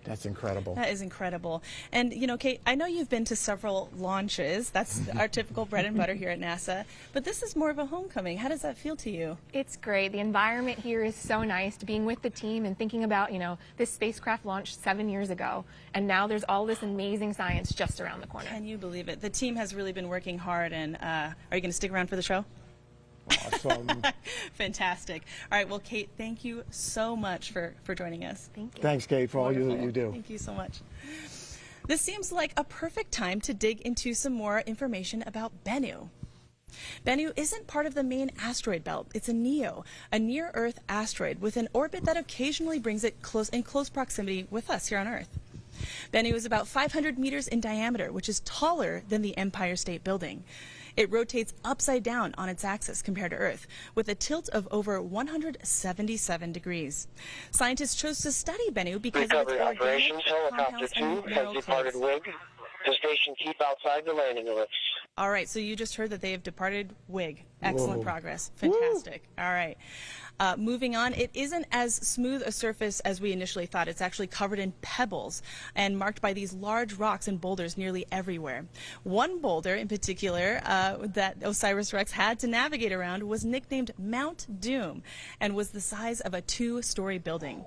That's incredible. That is incredible. And, Kate, I know you've been to several launches. That's our typical bread and butter here at NASA. But this is more of a homecoming. How does that feel to you? It's great. The environment here is so nice. Being with the team and thinking about, this spacecraft launched 7 years ago. And now there's all this amazing science just around the corner. Can you believe it? The team has really been working hard. And are you going to stick around for the show? Awesome. Fantastic. All right. Well, Kate, thank you so much for joining us. Thank you. Thanks, Kate, for all you do. Thank you so much. This seems like a perfect time to dig into some more information about Bennu. Bennu isn't part of the main asteroid belt. It's a NEO, a near-Earth asteroid with an orbit that occasionally brings it in close proximity with us here on Earth. Bennu is about 500 meters in diameter, which is taller than the Empire State Building. It rotates upside down on its axis compared to Earth, with a tilt of over 177 degrees. Scientists chose to study Bennu because of its recovery operations. Helicopter 2 has departed wing to station keep outside the landing ellipse. All right, so you just heard that they have departed WIG. Excellent progress. Fantastic. Woo. All right. Moving on, it isn't as smooth a surface as we initially thought. It's actually covered in pebbles and marked by these large rocks and boulders nearly everywhere. One boulder in particular that OSIRIS-REx had to navigate around was nicknamed Mount Doom and was the size of a 2-story building.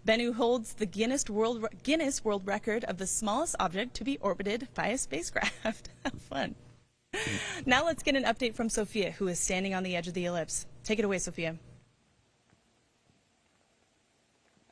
Bennu holds the Guinness World Record of the smallest object to be orbited by a spacecraft. How fun. Now let's get an update from Sophia, who is standing on the edge of the ellipse. Take it away, Sophia.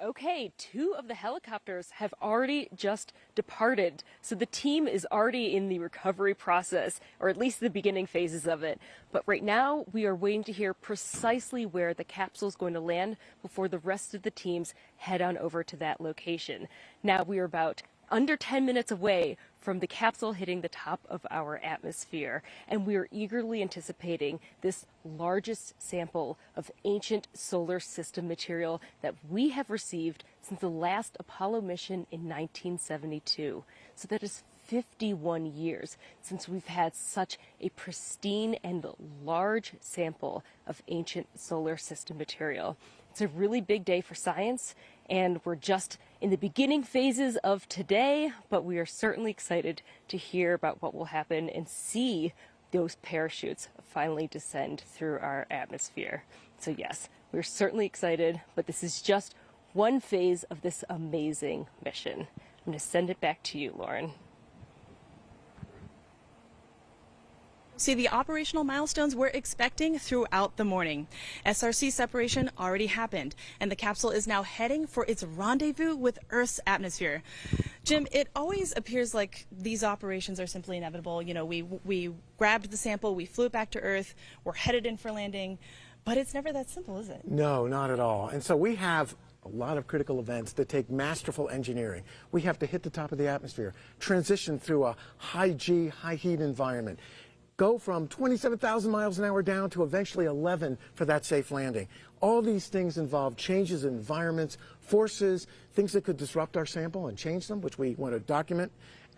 Okay, 2 of the helicopters have already just departed, so the team is already in the recovery process, or at least the beginning phases of it. But right now, we are waiting to hear precisely where the capsule is going to land before the rest of the teams head on over to that location. Now we are about under 10 minutes away from the capsule hitting the top of our atmosphere, and we are eagerly anticipating this largest sample of ancient solar system material that we have received since the last Apollo mission in 1972. So that is 51 years since we've had such a pristine and large sample of ancient solar system material. It's a really big day for science, and we're just in the beginning phases of today, but we are certainly excited to hear about what will happen and see those parachutes finally descend through our atmosphere. So yes, we're certainly excited, but this is just one phase of this amazing mission. I'm going to send it back to you, Lauren. See the operational milestones we're expecting throughout the morning. SRC separation already happened, and the capsule is now heading for its rendezvous with Earth's atmosphere. Jim, it always appears like these operations are simply inevitable. You know, we grabbed the sample, we flew it back to Earth, we're headed in for landing, but it's never that simple, is it? No, not at all. And so we have a lot of critical events that take masterful engineering. We have to hit the top of the atmosphere, transition through a high G, high heat environment, go from 27,000 miles an hour down to eventually 11 for that safe landing. All these things involve changes in environments, forces, things that could disrupt our sample and change them, which we want to document.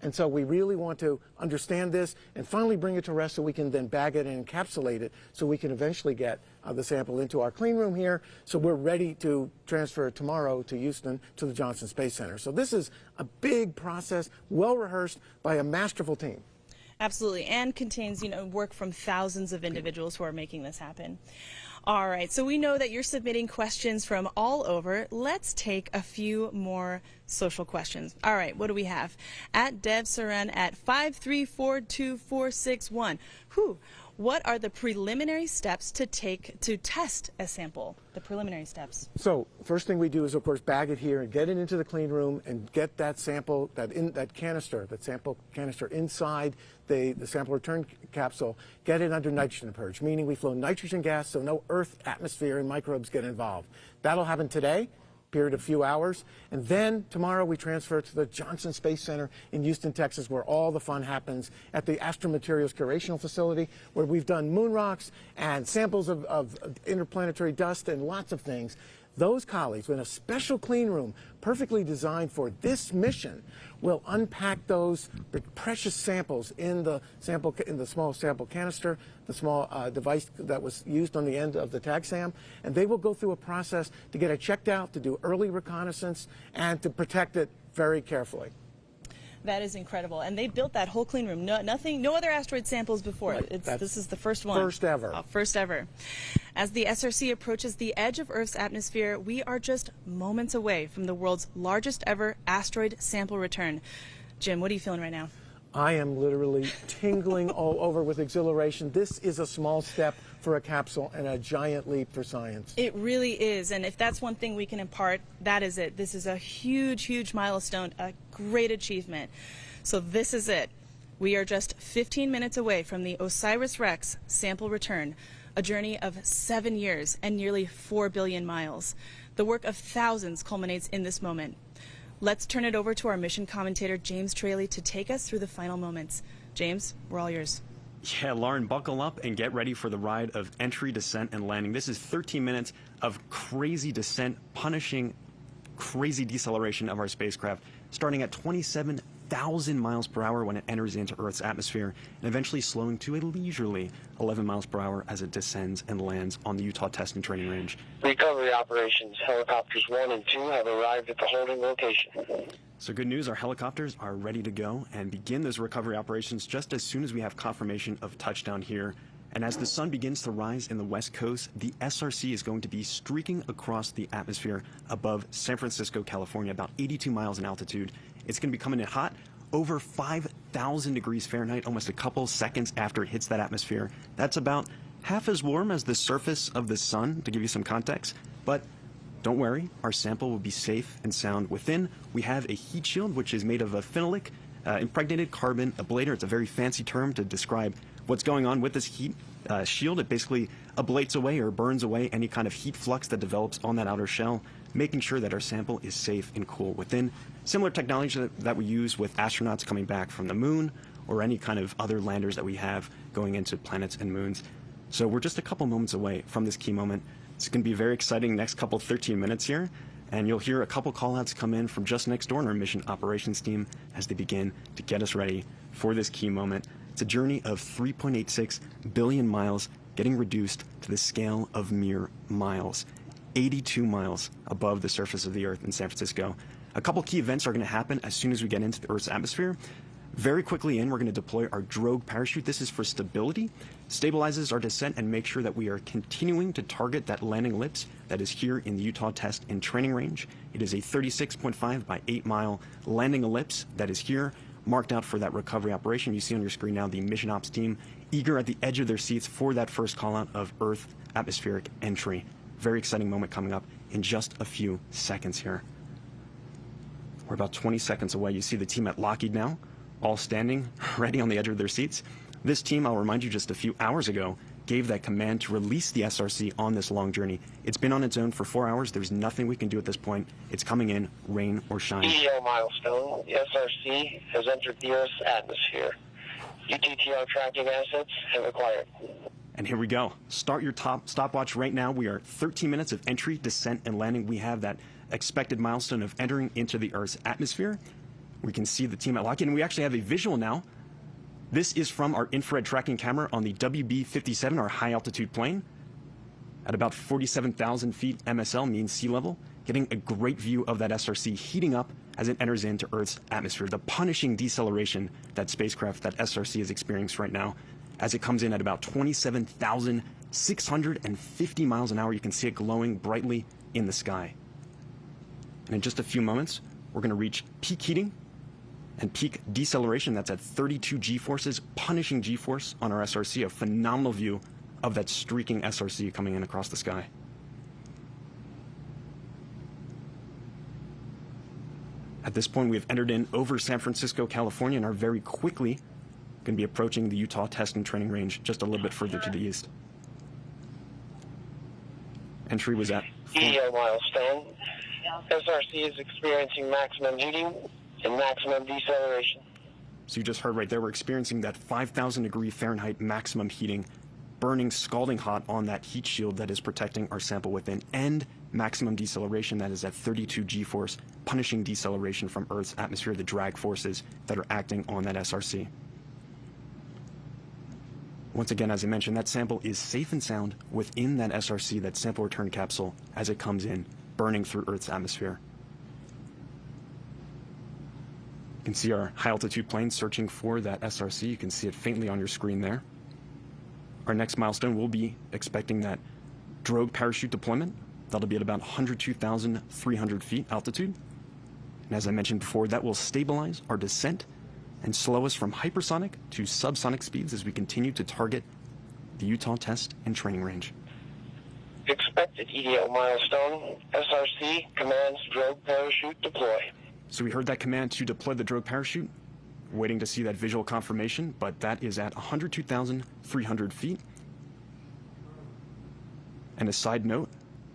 And so we really want to understand this and finally bring it to rest so we can then bag it and encapsulate it so we can eventually get the sample into our clean room here. So we're ready to transfer it tomorrow to Houston to the Johnson Space Center. So this is a big process, well rehearsed by a masterful team. Absolutely, and contains, work from thousands of individuals who are making this happen. All right, so we know that you're submitting questions from all over. Let's take a few more social questions. All right, what do we have? At Dev Saran at 5342461. What are the preliminary steps to take to test a sample? The preliminary steps. So first thing we do is, of course, bag it here and get it into the clean room and get that sample, that sample canister inside the sample return capsule, get it under nitrogen purge, meaning we flow nitrogen gas so no Earth atmosphere and microbes get involved. That'll happen today. Period of few hours, and then tomorrow we transfer to the Johnson Space Center in Houston, Texas, where all the fun happens at the Astromaterials Curational Facility, where we've done moon rocks and samples of interplanetary dust and lots of things. Those colleagues, in a special clean room perfectly designed for this mission, will unpack those precious samples in the small sample canister, the small device that was used on the end of the TAGSAM, and they will go through a process to get it checked out, to do early reconnaissance, and to protect it very carefully. That is incredible, and they built that whole clean room. No other asteroid samples before. Right. This is the first one. First ever. First ever. As the SRC approaches the edge of Earth's atmosphere, we are just moments away from the world's largest ever asteroid sample return. Jim, what are you feeling right now? I am literally tingling all over with exhilaration. This is a small step for a capsule and a giant leap for science. It really is, and if that's one thing we can impart, that is it. This is a huge, huge milestone, a great achievement. So this is it. We are just 15 minutes away from the OSIRIS-REx sample return, a journey of 7 years and nearly 4 billion miles. The work of thousands culminates in this moment. Let's turn it over to our mission commentator, James Traley, to take us through the final moments. James, we're all yours. Yeah, Lauren, buckle up and get ready for the ride of entry, descent, and landing. This is 13 minutes of crazy descent, punishing crazy deceleration of our spacecraft, starting at 27,000 miles per hour when it enters into Earth's atmosphere, and eventually slowing to a leisurely 11 miles per hour as it descends and lands on the Utah Test and Training Range. Recovery operations. Helicopters 1 and 2 have arrived at the holding location. So good news, our helicopters are ready to go and begin those recovery operations just as soon as we have confirmation of touchdown here. And as the sun begins to rise in the west coast, the SRC is going to be streaking across the atmosphere above San Francisco, California, about 82 miles in altitude. It's going to be coming in hot, over 5,000 1,000 degrees Fahrenheit, almost a couple seconds after it hits that atmosphere. That's about half as warm as the surface of the sun, to give you some context. But don't worry, our sample will be safe and sound within. We have a heat shield, which is made of a phenolic impregnated carbon ablator. It's a very fancy term to describe what's going on with this heat shield. It basically ablates away or burns away any kind of heat flux that develops on that outer shell, making sure that our sample is safe and cool within. Similar technology that we use with astronauts coming back from the moon or any kind of other landers that we have going into planets and moons. So we're just a couple moments away from this key moment. It's going to be very exciting next couple 13 minutes here, and you'll hear a couple call-outs come in from just next door in our mission operations team as they begin to get us ready for this key moment. It's a journey of 3.86 billion miles getting reduced to the scale of mere miles, 82 miles above the surface of the Earth in San Francisco. A couple key events are going to happen as soon as we get into the Earth's atmosphere. Very quickly we're going to deploy our drogue parachute. This is for stability, stabilizes our descent, and make sure that we are continuing to target that landing ellipse that is here in the Utah Test and Training Range. It is a 36.5 by 8 mile landing ellipse that is here, marked out for that recovery operation. You see on your screen now the mission ops team eager at the edge of their seats for that first call out of Earth atmospheric entry. Very exciting moment coming up in just a few seconds here. We're about 20 seconds away. You see the team at Lockheed now, all standing ready on the edge of their seats. This team, I'll remind you, just a few hours ago gave that command to release the SRC on this long journey. It's been on its own for 4 hours. There's nothing we can do at this point. It's coming in, rain or shine. EDO milestone. The SRC has entered the Earth's atmosphere. UTTR tracking assets have acquired. And here we go. Start your stopwatch right now. We are 13 minutes of entry, descent, and landing. We have that expected milestone of entering into the Earth's atmosphere. We can see the team at Lockheed, and we actually have a visual now. This is from our infrared tracking camera on the WB-57, our high-altitude plane, at about 47,000 feet MSL, mean sea level, getting a great view of that SRC heating up as it enters into Earth's atmosphere. The punishing deceleration that spacecraft, that SRC, is experiencing right now as it comes in at about 27,650 miles an hour. You can see it glowing brightly in the sky. And in just a few moments, we're going to reach peak heating and peak deceleration. That's at 32 G-forces, punishing G-force on our SRC, a phenomenal view of that streaking SRC coming in across the sky. At this point, we have entered in over San Francisco, California, and are very quickly going to be approaching the Utah Test and Training Range just a little bit further to the east. Entry was at EDO milestone. SRC is experiencing maximum heating and maximum deceleration. So you just heard right there, we're experiencing that 5,000 degree Fahrenheit maximum heating, burning scalding hot on that heat shield that is protecting our sample within, and maximum deceleration that is at 32 G-force, punishing deceleration from Earth's atmosphere, the drag forces that are acting on that SRC. Once again, as I mentioned, that sample is safe and sound within that SRC, that sample return capsule, as it comes in, burning through Earth's atmosphere. You can see our high-altitude plane searching for that SRC. You can see it faintly on your screen there. Our next milestone, will be expecting that drogue parachute deployment. That'll be at about 102,300 feet altitude. And as I mentioned before, that will stabilize our descent and slow us from hypersonic to subsonic speeds as we continue to target the Utah Test and Training Range. Expected EDO milestone. SRC commands drogue parachute deploy. So we heard that command to deploy the drogue parachute. Waiting to see that visual confirmation, but that is at 102,300 feet. And a side note,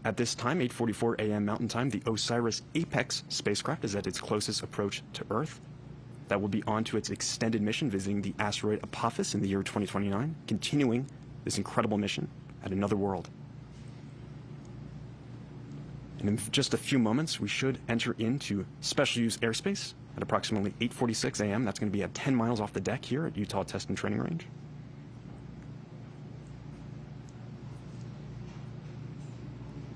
at this time, 8:44 a.m. Mountain Time, the OSIRIS-REx spacecraft is at its closest approach to Earth. That will be on to its extended mission, visiting the asteroid Apophis in the year 2029, continuing this incredible mission at another world. And in just a few moments, we should enter into special use airspace at approximately 8:46 a.m. That's going to be at 10 miles off the deck here at Utah Test and Training Range.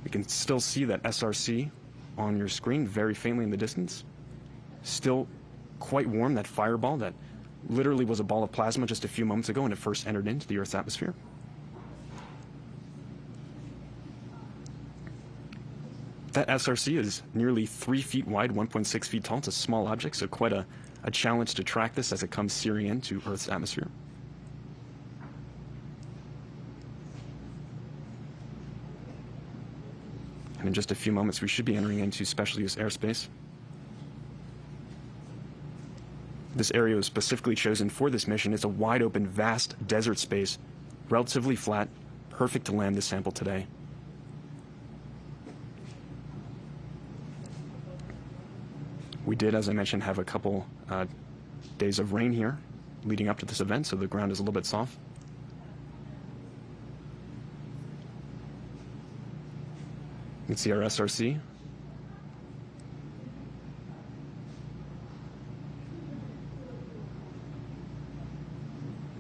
You can still see that SRC on your screen very faintly in the distance. Still quite warm, that fireball that literally was a ball of plasma just a few moments ago when it first entered into the Earth's atmosphere. That SRC is nearly 3 feet wide, 1.6 feet tall. It's a small object, so quite a a challenge to track this as it comes searing into Earth's atmosphere. And in just a few moments, we should be entering into special use airspace. This area was specifically chosen for this mission. It's a wide open, vast desert space, relatively flat, perfect to land this sample today. We did, as I mentioned, have a couple days of rain here leading up to this event, so the ground is a little bit soft. You can see our SRC.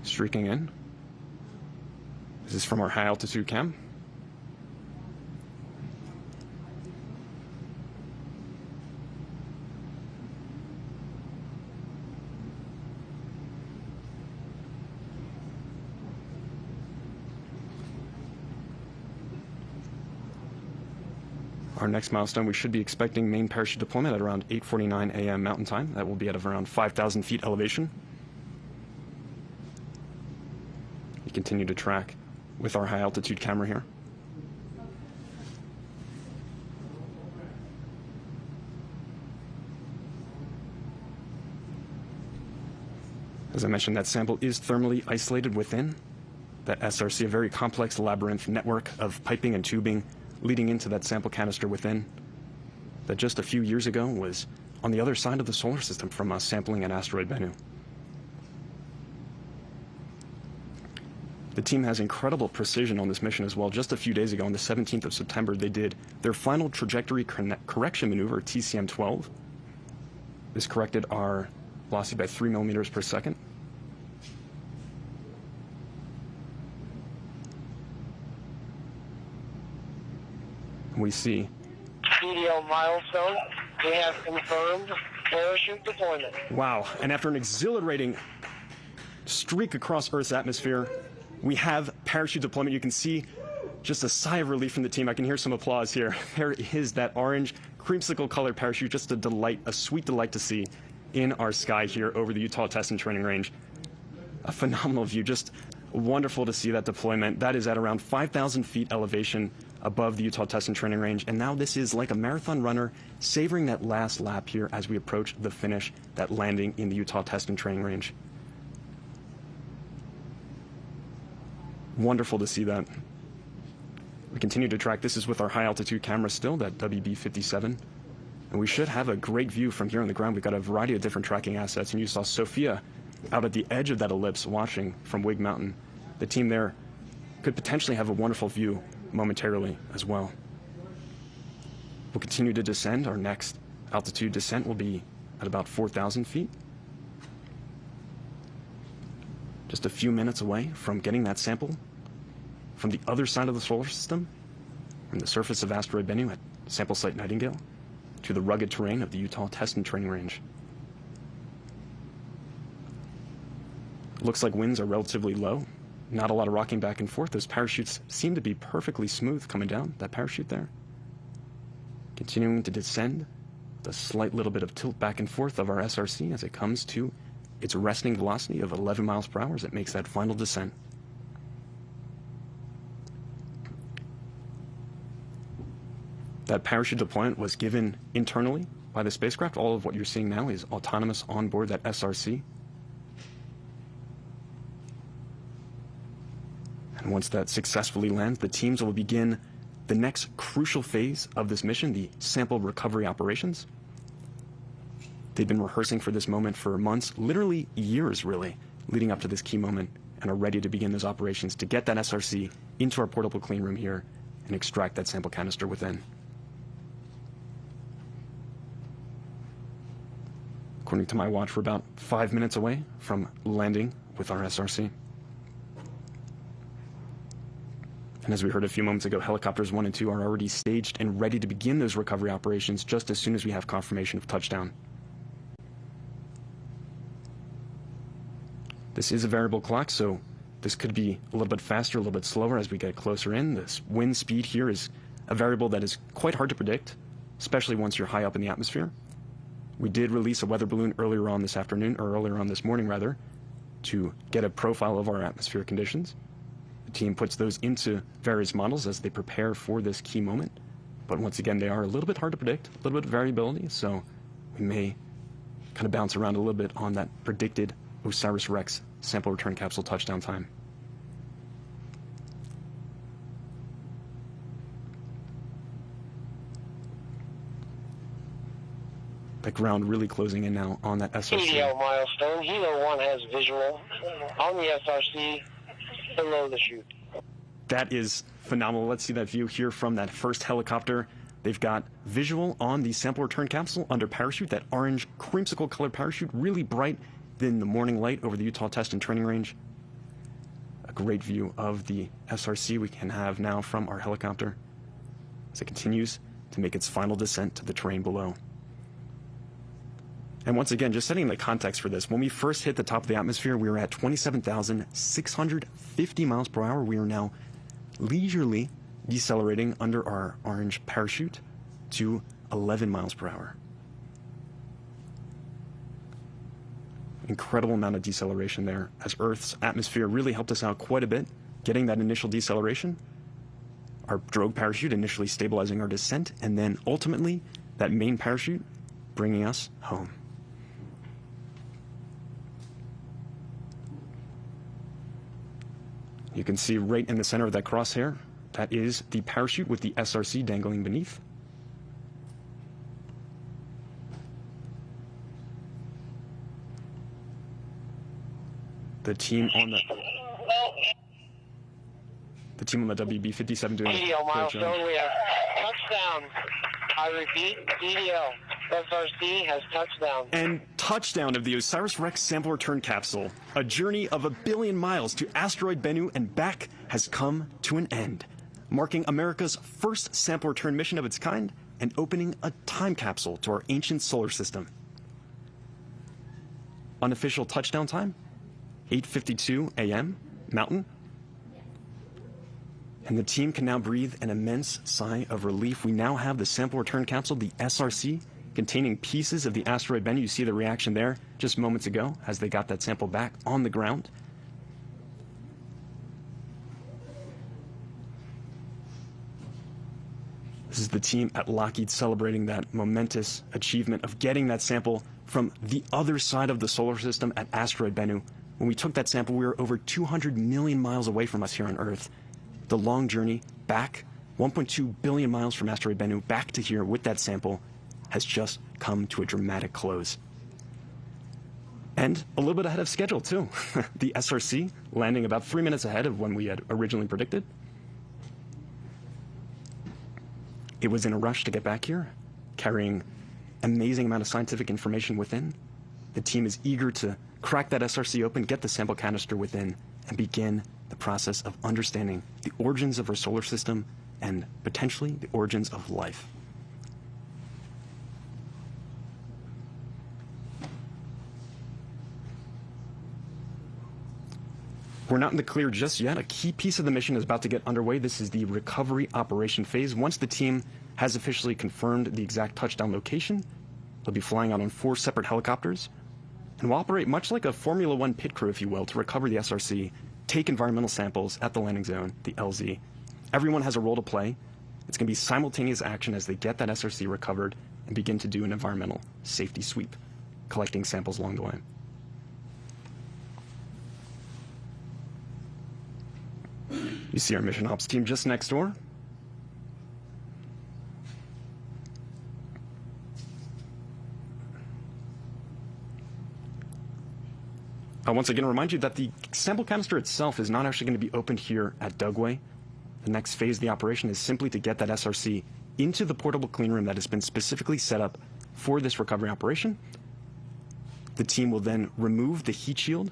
Streaking in. This is from our high altitude cam. Our next milestone, we should be expecting main parachute deployment at around 8:49 a.m. Mountain Time. That will be at around 5,000 feet elevation. We continue to track with our high altitude camera here. As I mentioned, that sample is thermally isolated within that SRC, a very complex labyrinth network of piping and tubing leading into that sample canister within, that just a few years ago was on the other side of the solar system from us sampling at Asteroid Bennu. The team has incredible precision on this mission as well. Just a few days ago, on the 17th of September, they did their final trajectory correction maneuver, TCM-12. This corrected our velocity by 3 millimeters per second. We see CDL milestone. We have confirmed parachute deployment. Wow, and after an exhilarating streak across Earth's atmosphere, we have parachute deployment. You can see just a sigh of relief from the team. I can hear some applause here. There is that orange creamsicle colored parachute, just a delight, a sweet delight to see in our sky here over the Utah Test and Training Range. A phenomenal view, just wonderful to see that deployment. That is at around 5,000 feet elevation above the Utah Test and Training Range. And now this is like a marathon runner savoring that last lap here as we approach the finish, that landing in the Utah Test and Training Range. Wonderful to see that. We continue to track. This is with our high altitude camera still, that WB-57. And we should have a great view from here on the ground. We've got a variety of different tracking assets. And you saw Sophia out at the edge of that ellipse watching from Wig Mountain. The team there could potentially have a wonderful view momentarily as well. We'll continue to descend. Our next altitude descent will be at about 4,000 feet. Just a few minutes away from getting that sample from the other side of the solar system, from the surface of Asteroid Bennu at sample site Nightingale, to the rugged terrain of the Utah Test and Training Range. Looks like winds are relatively low. Not a lot of rocking back and forth. Those parachutes seem to be perfectly smooth coming down, that parachute there. Continuing to descend, with a slight little bit of tilt back and forth of our SRC as it comes to its resting velocity of 11 miles per hour as it makes that final descent. That parachute deployment was given internally by the spacecraft. All of what you're seeing now is autonomous on board that SRC. And once that successfully lands, the teams will begin the next crucial phase of this mission, the sample recovery operations. They've been rehearsing for this moment for months, literally years really, leading up to this key moment, and are ready to begin those operations to get that SRC into our portable clean room here and extract that sample canister within. According to my watch, we're about 5 minutes away from landing with our SRC. And as we heard a few moments ago, helicopters 1 and 2 are already staged and ready to begin those recovery operations just as soon as we have confirmation of touchdown. This is a variable clock, so this could be a little bit faster, a little bit slower as we get closer in. This wind speed here is a variable that is quite hard to predict, especially once you're high up in the atmosphere. We did release a weather balloon earlier on this morning rather, to get a profile of our atmospheric conditions. The team puts those into various models as they prepare for this key moment. But once again, they are a little bit hard to predict, a little bit of variability, so we may kind of bounce around a little bit on that predicted OSIRIS-REx sample return capsule touchdown time. The ground really closing in now on that SRC. EDL milestone. Helo 1 has visual on the SRC below the chute. That is phenomenal. Let's see that view here from that first helicopter. They've got visual on the sample return capsule under parachute, that orange creamsicle colored parachute, really bright in the morning light over the Utah Test and Training Range. A great view of the SRC we can have now from our helicopter as it continues to make its final descent to the terrain below. And once again, just setting the context for this, when we first hit the top of the atmosphere, we were at 27,650 miles per hour. We are now leisurely decelerating under our orange parachute to 11 miles per hour. Incredible amount of deceleration there, as Earth's atmosphere really helped us out quite a bit, getting that initial deceleration, our drogue parachute initially stabilizing our descent, and then ultimately that main parachute bringing us home. You can see right in the center of that crosshair, that is the parachute with the SRC dangling beneath. The team on the WB-57 doing a EDL great milestone. job. We have touchdown. I repeat, EDL. SRC has touchdown. And touchdown of the OSIRIS-REx sample return capsule. A journey of 1 billion miles to asteroid Bennu and back has come to an end, marking America's first sample return mission of its kind and opening a time capsule to our ancient solar system. Unofficial touchdown time, 8:52 a.m. Mountain. And the team can now breathe an immense sigh of relief. We now have the sample return capsule, the SRC, containing pieces of the asteroid Bennu. You see the reaction there just moments ago as they got that sample back on the ground. This is the team at Lockheed celebrating that momentous achievement of getting that sample from the other side of the solar system at asteroid Bennu. When we took that sample, we were over 200 million miles away from us here on Earth. The long journey back, 1.2 billion miles from asteroid Bennu, back to here with that sample, has just come to a dramatic close. And a little bit ahead of schedule, too. The SRC landing about 3 minutes ahead of when we had originally predicted. It was in a rush to get back here, carrying amazing amount of scientific information within. The team is eager to crack that SRC open, get the sample canister within, and begin the process of understanding the origins of our solar system and potentially the origins of life. We're not in the clear just yet. A key piece of the mission is about to get underway. This is the recovery operation phase. Once the team has officially confirmed the exact touchdown location, they'll be flying out on 4 separate helicopters and will operate much like a Formula One pit crew, if you will, to recover the SRC, take environmental samples at the landing zone, the LZ. Everyone has a role to play. It's going to be simultaneous action as they get that SRC recovered and begin to do an environmental safety sweep, collecting samples along the way. You see our mission ops team just next door. I once again remind you that the sample canister itself is not actually going to be opened here at Dugway. The next phase of the operation is simply to get that SRC into the portable clean room that has been specifically set up for this recovery operation. The team will then remove the heat shield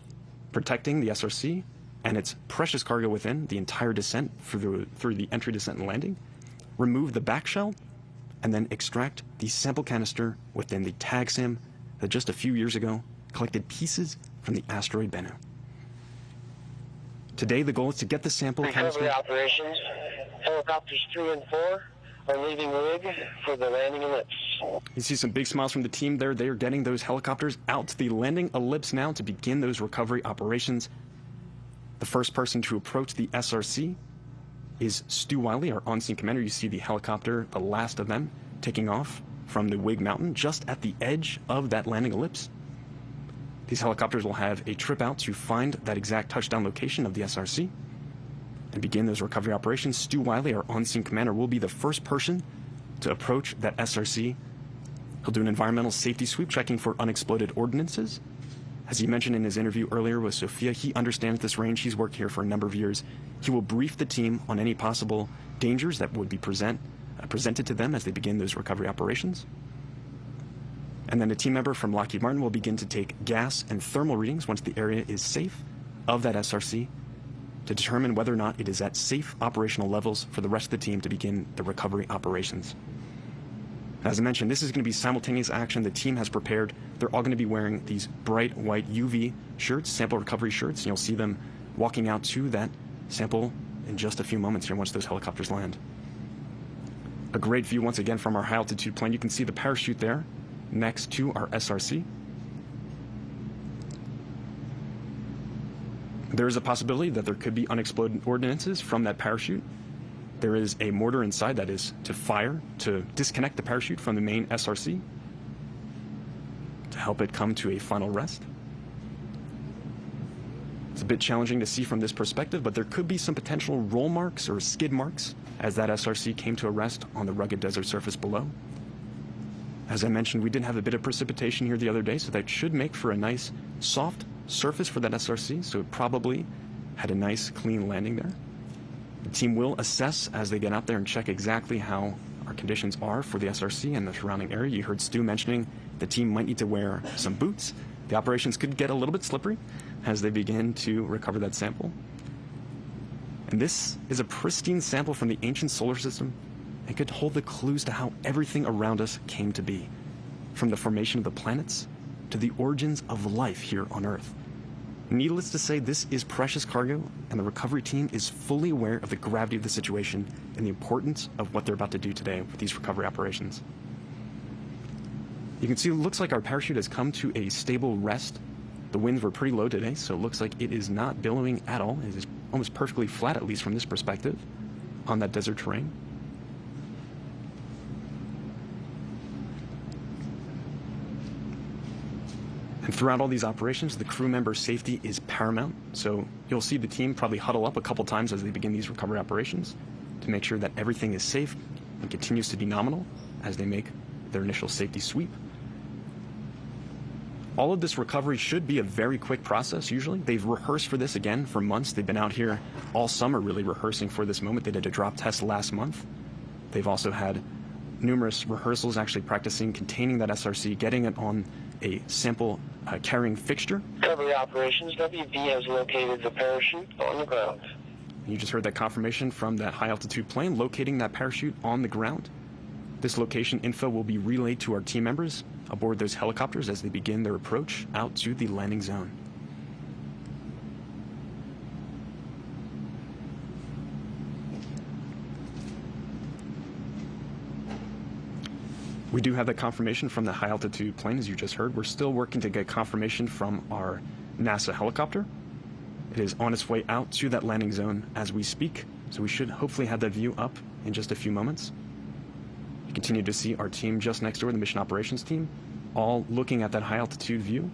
protecting the SRC and its precious cargo within the entire descent through the entry, descent, and landing, remove the back shell, and then extract the sample canister within the tag sim that just a few years ago collected pieces from the asteroid Bennu. Today, the goal is to get the sample recovery canister. Operations. Helicopters 3 and 4 are leaving rig for the landing ellipse. You see some big smiles from the team there. They are getting those helicopters out to the landing ellipse now to begin those recovery operations. The first person to approach the SRC is Stu Wiley, our on-scene commander. You see the helicopter, the last of them, taking off from the Wig Mountain just at the edge of that landing ellipse. These helicopters will have a trip out to find that exact touchdown location of the SRC and begin those recovery operations. Stu Wiley, our on-scene commander, will be the first person to approach that SRC. He'll do an environmental safety sweep, checking for unexploded ordnances. As he mentioned in his interview earlier with Sophia, he understands this range. He's worked here for a number of years. He will brief the team on any possible dangers that would be presented to them as they begin those recovery operations. And then a team member from Lockheed Martin will begin to take gas and thermal readings once the area is safe of that SRC to determine whether or not it is at safe operational levels for the rest of the team to begin the recovery operations. As I mentioned, this is going to be simultaneous action. The team has prepared. They're all going to be wearing these bright white UV shirts, sample recovery shirts, and you'll see them walking out to that sample in just a few moments here once those helicopters land. A great view once again from our high altitude plane. You can see the parachute there next to our SRC. There is a possibility that there could be unexploded ordnances from that parachute. There is a mortar inside that is to fire to disconnect the parachute from the main SRC to help it come to a final rest. It's a bit challenging to see from this perspective, but there could be some potential roll marks or skid marks as that SRC came to a rest on the rugged desert surface below. As I mentioned, we did have a bit of precipitation here the other day, so that should make for a nice soft surface for that SRC, so it probably had a nice clean landing there. The team will assess as they get out there and check exactly how our conditions are for the SRC and the surrounding area. You heard Stu mentioning the team might need to wear some boots. The operations could get a little bit slippery as they begin to recover that sample. And this is a pristine sample from the ancient solar system and could hold the clues to how everything around us came to be, from the formation of the planets to the origins of life here on Earth. Needless to say, this is precious cargo, and the recovery team is fully aware of the gravity of the situation and the importance of what they're about to do today with these recovery operations. You can see it looks like our parachute has come to a stable rest. The winds were pretty low today, so it looks like it is not billowing at all. It is almost perfectly flat, at least from this perspective, on that desert terrain. And throughout all these operations, the crew member safety is paramount. So you'll see the team probably huddle up a couple times as they begin these recovery operations to make sure that everything is safe and continues to be nominal as they make their initial safety sweep. All of this recovery should be a very quick process usually. They've rehearsed for this again for months. They've been out here all summer really rehearsing for this moment. They did a drop test last month. They've also had numerous rehearsals actually practicing containing that SRC, getting it on a sample carrying fixture. Recovery operations, WV has located the parachute on the ground. You just heard that confirmation from that high altitude plane locating that parachute on the ground. This location info will be relayed to our team members aboard those helicopters as they begin their approach out to the landing zone. We do have that confirmation from the high altitude plane, as you just heard. We're still working to get confirmation from our NASA helicopter. It is on its way out to that landing zone as we speak, so we should hopefully have that view up in just a few moments. You continue to see our team just next door, the mission operations team, all looking at that high altitude view.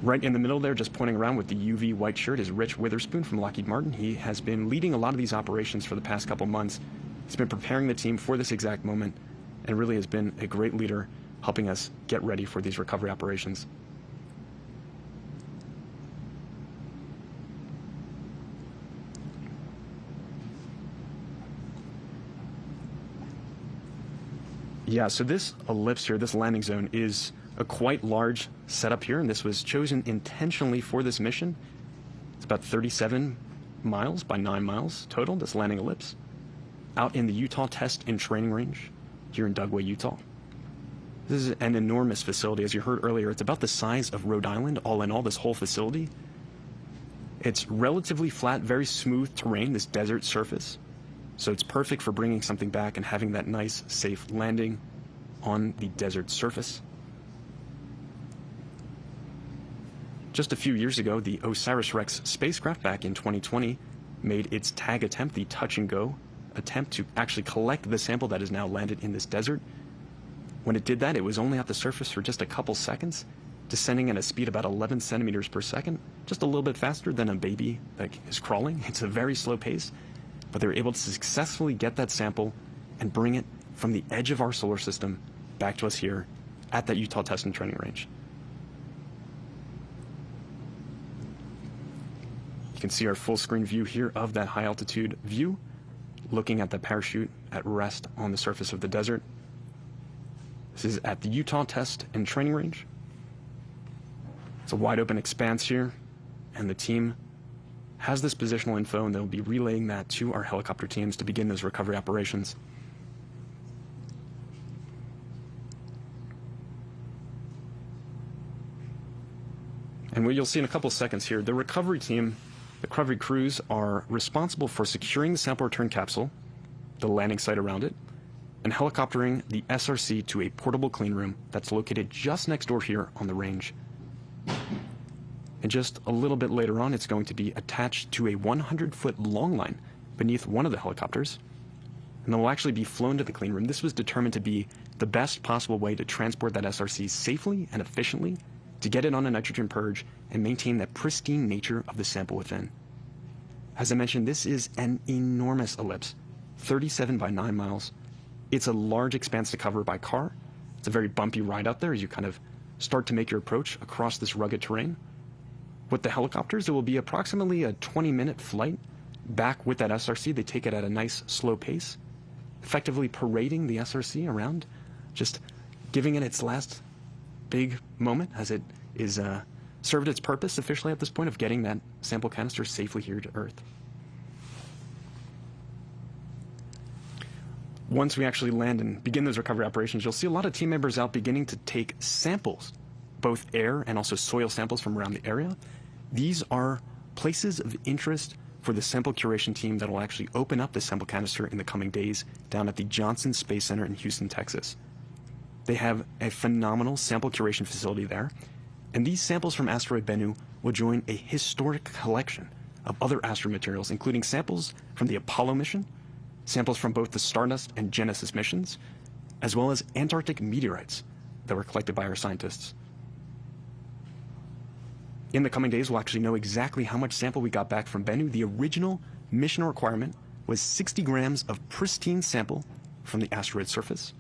Right in the middle there, just pointing around with the UV white shirt, is Rich Witherspoon from Lockheed Martin. He has been leading a lot of these operations for the past couple months. He's been preparing the team for this exact moment and really has been a great leader helping us get ready for these recovery operations. Yeah, so this ellipse here, this landing zone, is a quite large setup here, and this was chosen intentionally for this mission. It's about 37 miles by 9 miles total, this landing ellipse, out in the Utah Test and Training Range here in Dugway, Utah. This is an enormous facility. As you heard earlier, it's about the size of Rhode Island, all in all, this whole facility. It's relatively flat, very smooth terrain, this desert surface. So it's perfect for bringing something back and having that nice, safe landing on the desert surface. Just a few years ago, the OSIRIS-REx spacecraft back in 2020 made its tag attempt, the touch and go attempt to actually collect the sample that has now landed in this desert. When it did that, it was only at the surface for just a couple seconds, descending at a speed about 11 centimeters per second, just a little bit faster than a baby that is crawling. It's a very slow pace, but they were able to successfully get that sample and bring it from the edge of our solar system back to us here at that Utah Test and Training Range. You can see our full screen view here of that high altitude view, looking at the parachute at rest on the surface of the desert. This is at the Utah Test and Training Range. It's a wide open expanse here, and the team has this positional info, and they'll be relaying that to our helicopter teams to begin those recovery operations. And what you'll see in a couple seconds here, the recovery team, the recovery crews are responsible for securing the sample return capsule, the landing site around it, and helicoptering the SRC to a portable clean room that's located just next door here on the range. And just a little bit later on, it's going to be attached to a 100-foot long line beneath one of the helicopters, and then will actually be flown to the clean room. This was determined to be the best possible way to transport that SRC safely and efficiently, to get it on a nitrogen purge and maintain the pristine nature of the sample within. As I mentioned, this is an enormous ellipse, 37 by 9 miles. It's a large expanse to cover by car. It's a very bumpy ride out there as you kind of start to make your approach across this rugged terrain. With the helicopters, it will be approximately a 20-minute flight back with that SRC. They take it at a nice slow pace, effectively parading the SRC around, just giving it its last big moment as it is served its purpose officially at this point of getting that sample canister safely here to Earth. Once we actually land and begin those recovery operations, you'll see a lot of team members out beginning to take samples, both air and also soil samples from around the area. These are places of interest for the sample curation team that will actually open up the sample canister in the coming days down at the Johnson Space Center in Houston, Texas. They have a phenomenal sample curation facility there, and these samples from Asteroid Bennu will join a historic collection of other asteroid materials, including samples from the Apollo mission, samples from both the Stardust and Genesis missions, as well as Antarctic meteorites that were collected by our scientists. In the coming days, we'll actually know exactly how much sample we got back from Bennu. The original mission requirement was 60 grams of pristine sample from the asteroid surface.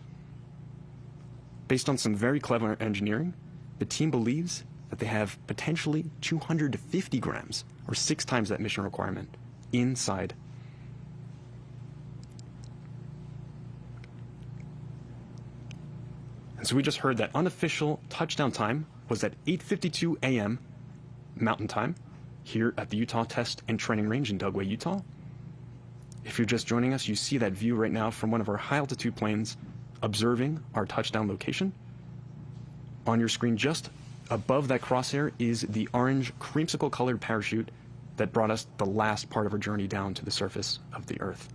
Based on some very clever engineering, the team believes that they have potentially 250 grams, or 6 times that mission requirement, inside. And so we just heard that unofficial touchdown time was at 8:52 a.m. Mountain Time here at the Utah Test and Training Range in Dugway, Utah. If you're just joining us, you see that view right now from one of our high-altitude planes observing our touchdown location. On your screen just above that crosshair is the orange creamsicle-colored parachute that brought us the last part of our journey down to the surface of the Earth.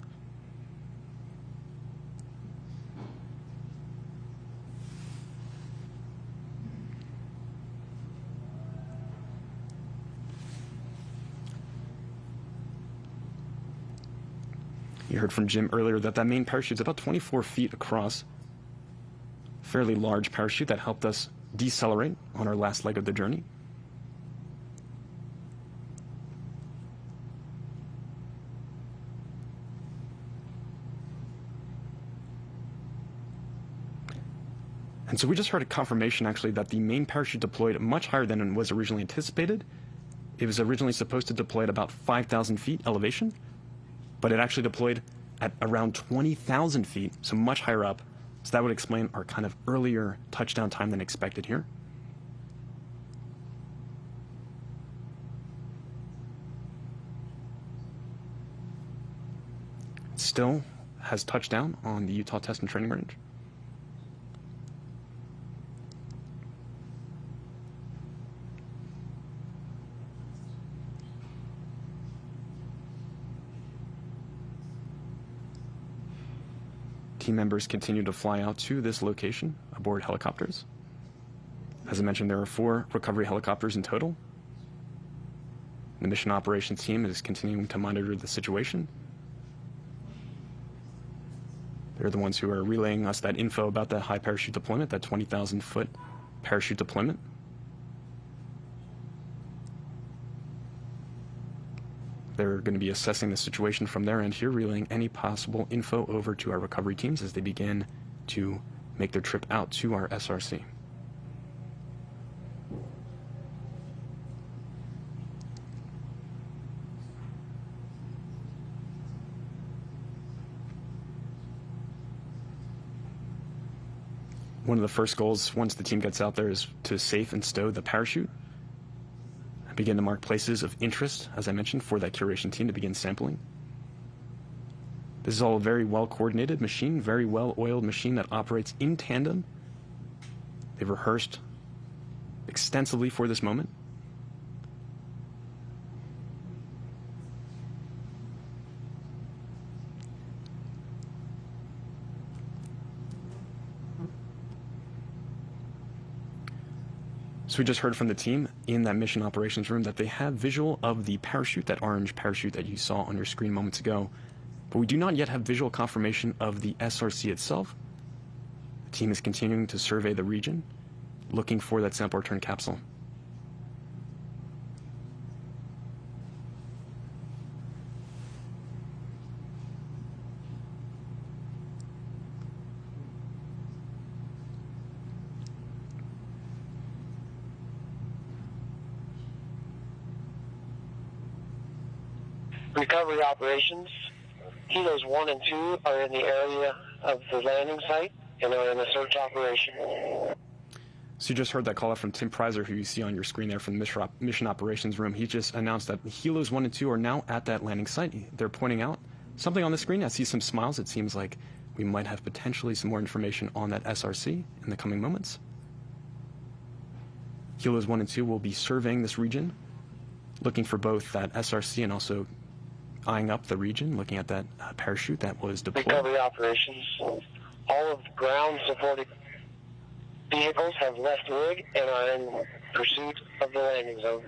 You heard from Jim earlier that that main parachute is about 24 feet across. Fairly large parachute that helped us decelerate on our last leg of the journey. And so we just heard a confirmation actually that the main parachute deployed much higher than was originally anticipated. It was originally supposed to deploy at about 5,000 feet elevation, but it actually deployed at around 20,000 feet, so much higher up. So that would explain our kind of earlier touchdown time than expected here. It still has touchdown on the Utah Test and Training Range. Team members continue to fly out to this location aboard helicopters. As I mentioned, there are 4 recovery helicopters in total. The mission operations team is continuing to monitor the situation. They're the ones who are relaying us that info about that high parachute deployment, that 20,000-foot parachute deployment. They're going to be assessing the situation from their end here, relaying any possible info over to our recovery teams as they begin to make their trip out to our SRC. One of the first goals once the team gets out there is to safe and stow the parachute and begin to mark places of interest, as I mentioned, for that curation team to begin sampling. This is all a very well-coordinated machine, very well-oiled machine that operates in tandem. They've rehearsed extensively for this moment. So we just heard from the team in that mission operations room that they have visual of the parachute, that orange parachute that you saw on your screen moments ago. But we do not yet have visual confirmation of the SRC itself. The team is continuing to survey the region, looking for that sample return capsule. Recovery operations. Kilos 1 and 2 are in the area of the landing site and are in a search operation. So you just heard that call out from Tim Preiser, who you see on your screen there from the mission operations room. He just announced that Helos 1 and 2 are now at that landing site. They're pointing out something on the screen. I see some smiles. It seems like we might have potentially some more information on that SRC in the coming moments. Helos 1 and 2 will be surveying this region, looking for both that SRC and also eyeing up the region, looking at that parachute that was deployed. Recovery operations. All of the ground supported vehicles have left rig and are in pursuit of the landing zone.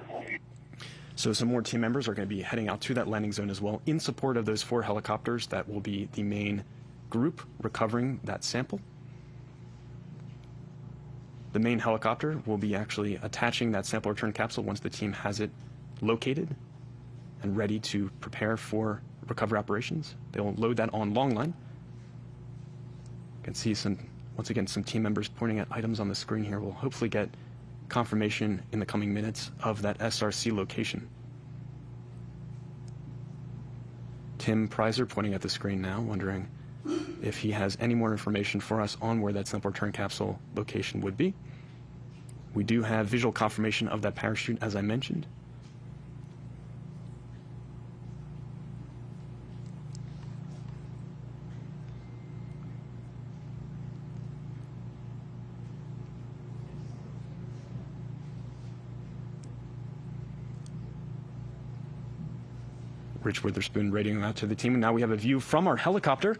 So some more team members are going to be heading out to that landing zone as well in support of those 4 helicopters that will be the main group recovering that sample. The main helicopter will be actually attaching that sample return capsule once the team has it located and ready to prepare for recovery operations. They'll load that on long line. You can see once again, some team members pointing at items on the screen here. We'll hopefully get confirmation in the coming minutes of that SRC location. Tim Preiser pointing at the screen now, wondering if he has any more information for us on where that sample return capsule location would be. We do have visual confirmation of that parachute, as I mentioned. Rich Witherspoon radioing out to the team. And now we have a view from our helicopter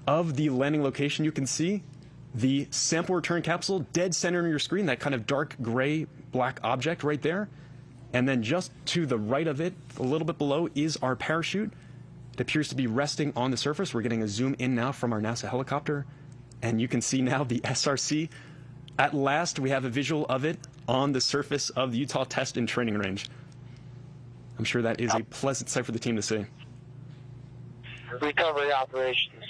of the landing location. You can see the sample return capsule dead center on your screen, that kind of dark gray black object right there. And then just to the right of it, a little bit below, is our parachute. It appears to be resting on the surface. We're getting a zoom in now from our NASA helicopter. And you can see now the SRC. At last, we have a visual of it on the surface of the Utah Test and Training Range. I'm sure that is a pleasant sight for the team to see. Recovery operations.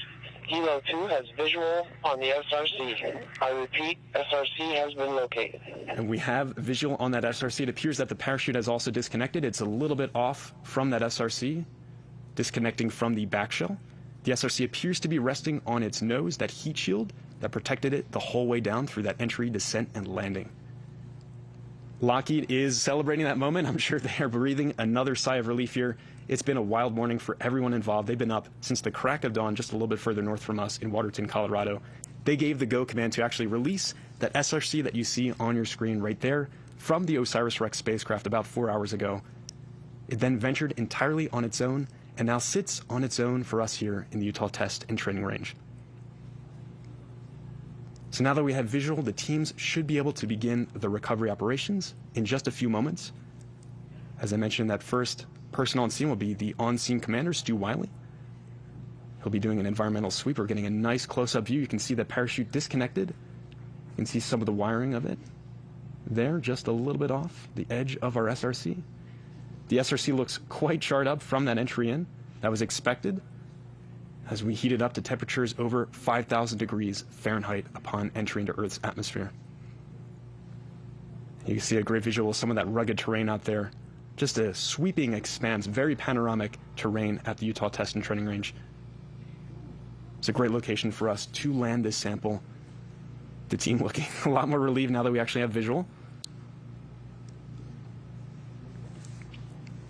Kilo 2 has visual on the SRC. I repeat, SRC has been located. And we have visual on that SRC. It appears that the parachute has also disconnected. It's a little bit off from that SRC, disconnecting from the back shell. The SRC appears to be resting on its nose, that heat shield that protected it the whole way down through that entry, descent, and landing. Lockheed is celebrating that moment. I'm sure they are breathing another sigh of relief here. It's been a wild morning for everyone involved. They've been up since the crack of dawn just a little bit further north from us in Waterton, Colorado. They gave the go command to actually release that SRC that you see on your screen right there from the OSIRIS-REx spacecraft about 4 hours ago. It then ventured entirely on its own and now sits on its own for us here in the Utah Test and Training Range. So now that we have visual, the teams should be able to begin the recovery operations in just a few moments. As I mentioned, that first person on scene will be the on-scene commander, Stu Wiley. He'll be doing an environmental sweep. We're getting a nice close-up view. You can see the parachute disconnected. You can see some of the wiring of it there, just a little bit off the edge of our SRC. The SRC looks quite charred up from that entry in. That was expected as we heated up to temperatures over 5,000 degrees Fahrenheit upon entry into Earth's atmosphere. You can see a great visual of some of that rugged terrain out there. Just a sweeping expanse, very panoramic terrain at the Utah Test and Training Range. It's a great location for us to land this sample. The team looking a lot more relieved now that we actually have visual.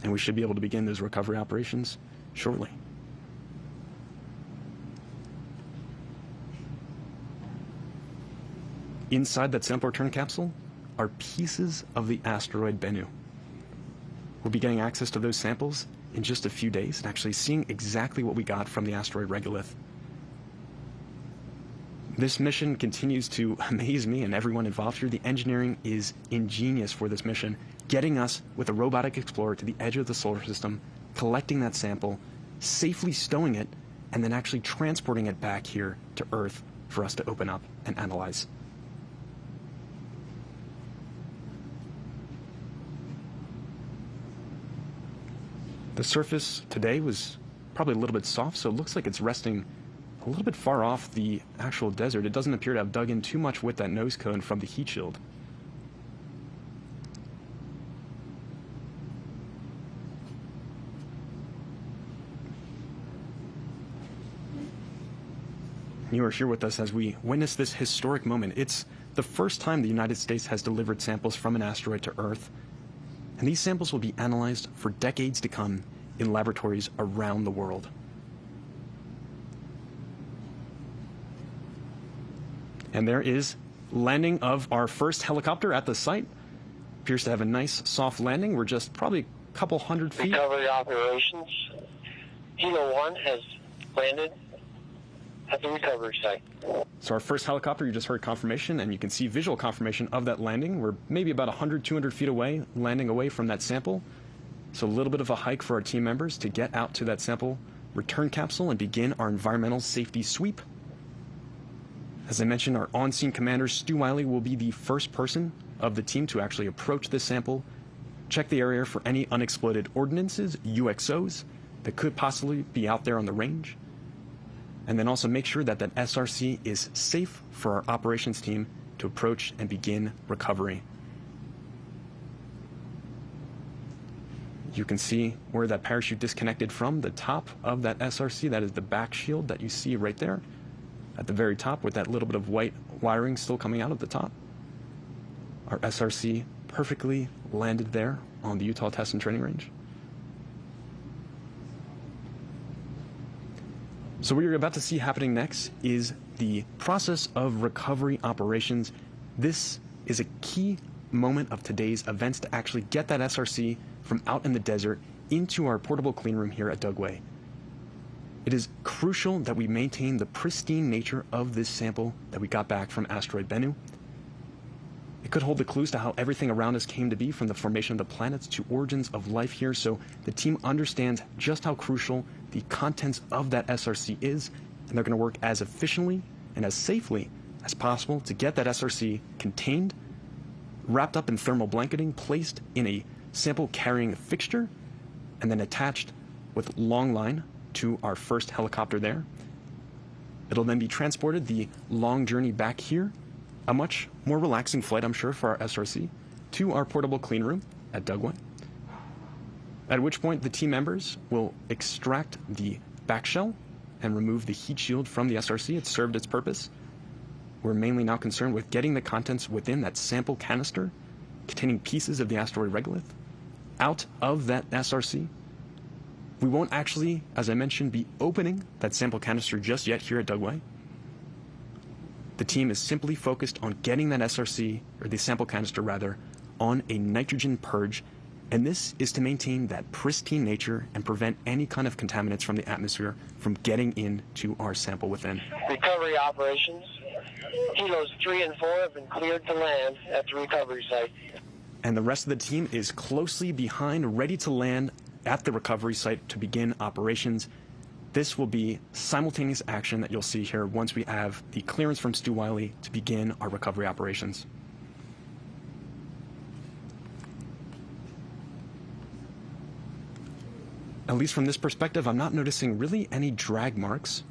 And we should be able to begin those recovery operations shortly. Inside that sample return capsule are pieces of the asteroid Bennu. We'll be getting access to those samples in just a few days and actually seeing exactly what we got from the asteroid regolith. This mission continues to amaze me and everyone involved here. The engineering is ingenious for this mission, getting us with a robotic explorer to the edge of the solar system, collecting that sample, safely stowing it, and then actually transporting it back here to Earth for us to open up and analyze. The surface today was probably a little bit soft, so it looks like it's resting a little bit far off the actual desert. It doesn't appear to have dug in too much with that nose cone from the heat shield. You are here with us as we witness this historic moment. It's the first time the United States has delivered samples from an asteroid to Earth. And these samples will be analyzed for decades to come in laboratories around the world. And there is landing of our first helicopter at the site. Appears to have a nice soft landing. We're just probably a couple hundred feet. Recovery operations. Helo 1 has landed at the recovery site. So our first helicopter, you just heard confirmation, and you can see visual confirmation of that landing. We're maybe about 100, 200 feet away, landing away from that sample. So a little bit of a hike for our team members to get out to that sample return capsule and begin our environmental safety sweep. As I mentioned, our on-scene commander, Stu Wiley, will be the first person of the team to actually approach this sample, check the area for any unexploded ordnances, UXOs, that could possibly be out there on the range, and then also make sure that that SRC is safe for our operations team to approach and begin recovery. You can see where that parachute disconnected from the top of that SRC. That is the back shield that you see right there at the very top with that little bit of white wiring still coming out of the top. Our SRC perfectly landed there on the Utah Test and Training Range. So what you're about to see happening next is the process of recovery operations. This is a key moment of today's events to actually get that SRC from out in the desert into our portable clean room here at Dugway. It is crucial that we maintain the pristine nature of this sample that we got back from asteroid Bennu. It could hold the clues to how everything around us came to be, from the formation of the planets to origins of life here, so the team understands just how crucial the contents of that SRC is, and they're going to work as efficiently and as safely as possible to get that SRC contained, wrapped up in thermal blanketing, placed in a sample carrying fixture, and then attached with long line to our first helicopter there. It'll then be transported the long journey back here, a much more relaxing flight, I'm sure, for our SRC, to our portable clean room at Dugway. At which point the team members will extract the back shell and remove the heat shield from the SRC. It's served its purpose. We're mainly now concerned with getting the contents within that sample canister containing pieces of the asteroid regolith out of that SRC. We won't actually, as I mentioned, be opening that sample canister just yet here at Dugway. The team is simply focused on getting that SRC, or the sample canister rather, on a nitrogen purge And this is to maintain that pristine nature and prevent any kind of contaminants from the atmosphere from getting into our sample within. Recovery operations. Kilos 3 and 4 have been cleared to land at the recovery site. And the rest of the team is closely behind, ready to land at the recovery site to begin operations. This will be simultaneous action that you'll see here once we have the clearance from Stu Wiley to begin our recovery operations. At least from this perspective, I'm not noticing really any drag marks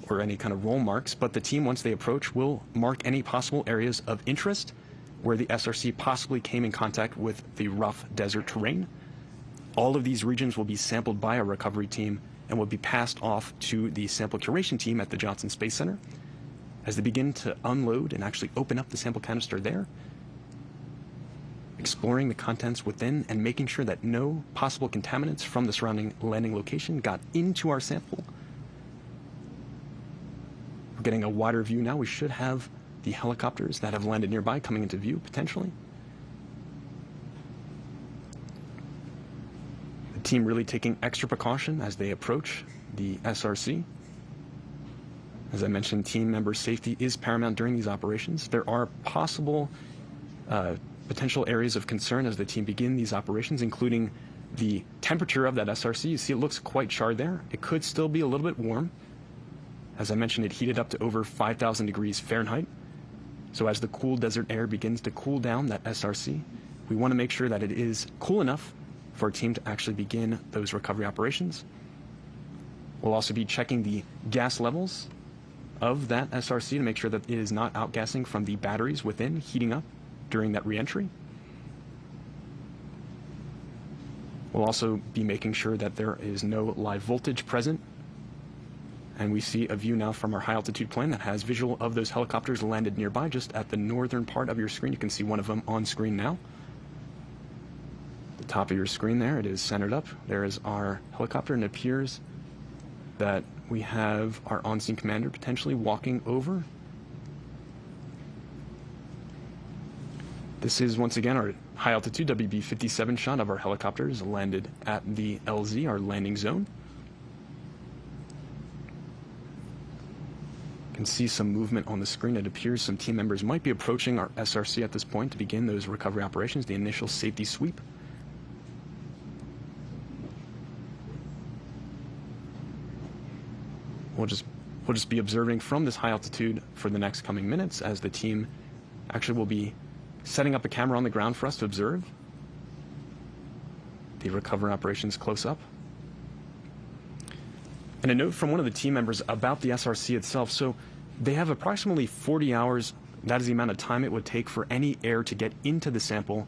or any kind of roll marks, but the team, once they approach, will mark any possible areas of interest where the SRC possibly came in contact with the rough desert terrain. All of these regions will be sampled by our recovery team and will be passed off to the sample curation team at the Johnson Space Center as they begin to unload and actually open up the sample canister there, exploring the contents within and making sure that no possible contaminants from the surrounding landing location got into our sample. We're getting a wider view now. We should have the helicopters that have landed nearby coming into view, potentially. The team really taking extra precaution as they approach the SRC. As I mentioned, team member safety is paramount during these operations. There are possible potential areas of concern as the team begin these operations, including the temperature of that SRC. You see it looks quite charred there. It could still be a little bit warm. As I mentioned, it heated up to over 5,000 degrees Fahrenheit. So as the cool desert air begins to cool down that SRC, we want to make sure that it is cool enough for our team to actually begin those recovery operations. We'll also be checking the gas levels of that SRC to make sure that it is not outgassing from the batteries within, heating up during that reentry. We'll also be making sure that there is no live voltage present. And we see a view now from our high altitude plane that has visual of those helicopters landed nearby, just at the northern part of your screen. You can see one of them on screen now. The top of your screen there, it is centered up. There is our helicopter, and it appears that we have our on-scene commander potentially walking over. This is once again our high altitude WB-57 shot of our helicopters landed at the LZ, our landing zone. You can see some movement on the screen. It appears some team members might be approaching our SRC at this point to begin those recovery operations, the initial safety sweep. We'll just be observing from this high altitude for the next coming minutes as the team actually will be setting up a camera on the ground for us to observe the recovery operations close up. And a note from one of the team members about the SRC itself. So they have approximately 40 hours. That is the amount of time it would take for any air to get into the sample.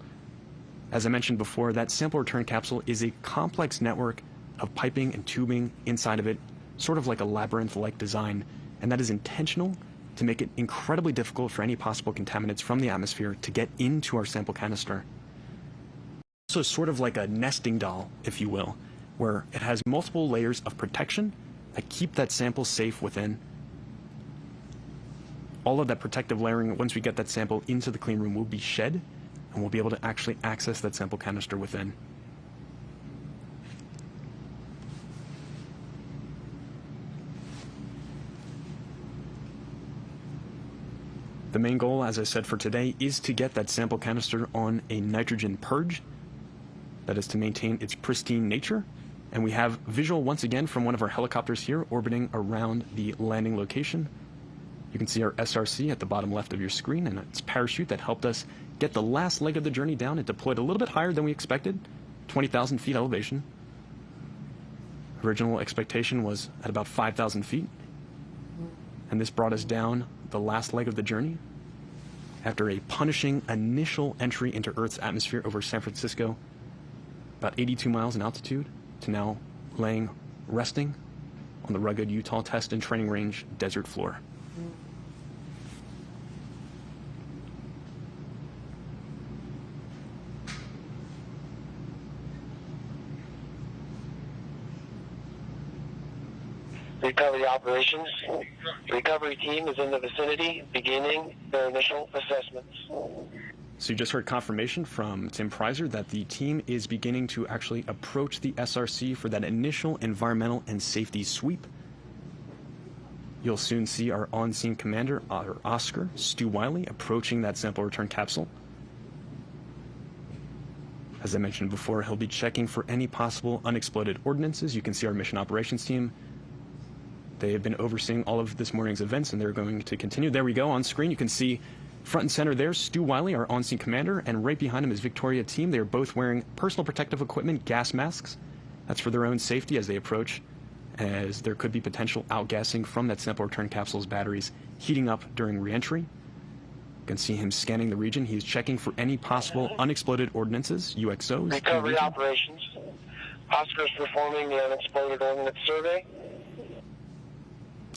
As I mentioned before, that sample return capsule is a complex network of piping and tubing inside of it, sort of like a labyrinth-like design, and that is intentional to make it incredibly difficult for any possible contaminants from the atmosphere to get into our sample canister. So sort of like a nesting doll, if you will, where it has multiple layers of protection that keep that sample safe within. All of that protective layering, once we get that sample into the clean room, will be shed, and we'll be able to actually access that sample canister within. The main goal, as I said, for today is to get that sample canister on a nitrogen purge. That is to maintain its pristine nature. And we have visual once again from one of our helicopters here orbiting around the landing location. You can see our SRC at the bottom left of your screen and its parachute that helped us get the last leg of the journey down. It deployed a little bit higher than we expected, 20,000 feet elevation. Original expectation was at about 5,000 feet. And this brought us down the last leg of the journey after a punishing initial entry into Earth's atmosphere over San Francisco, about 82 miles in altitude, to now resting on the rugged Utah Test and Training Range desert floor. Recovery operations. Recovery team is in the vicinity, beginning their initial assessments. So you just heard confirmation from Tim Preiser that the team is beginning to actually approach the SRC for that initial environmental and safety sweep. You'll soon see our on-scene commander, Oscar, Stu Wiley, approaching that sample return capsule. As I mentioned before, he'll be checking for any possible unexploded ordnances. You can see our mission operations team. They have been overseeing all of this morning's events, and they're going to continue. There we go on screen. You can see front and center there, Stu Wiley, our on-scene commander, and right behind him is Victoria team. They are both wearing personal protective equipment, gas masks. That's for their own safety as they approach, as there could be potential outgassing from that sample return capsule's batteries heating up during re-entry. You can see him scanning the region. He is checking for any possible unexploded ordnances, UXOs. Recovery operations. Oscar is performing the unexploded ordnance survey.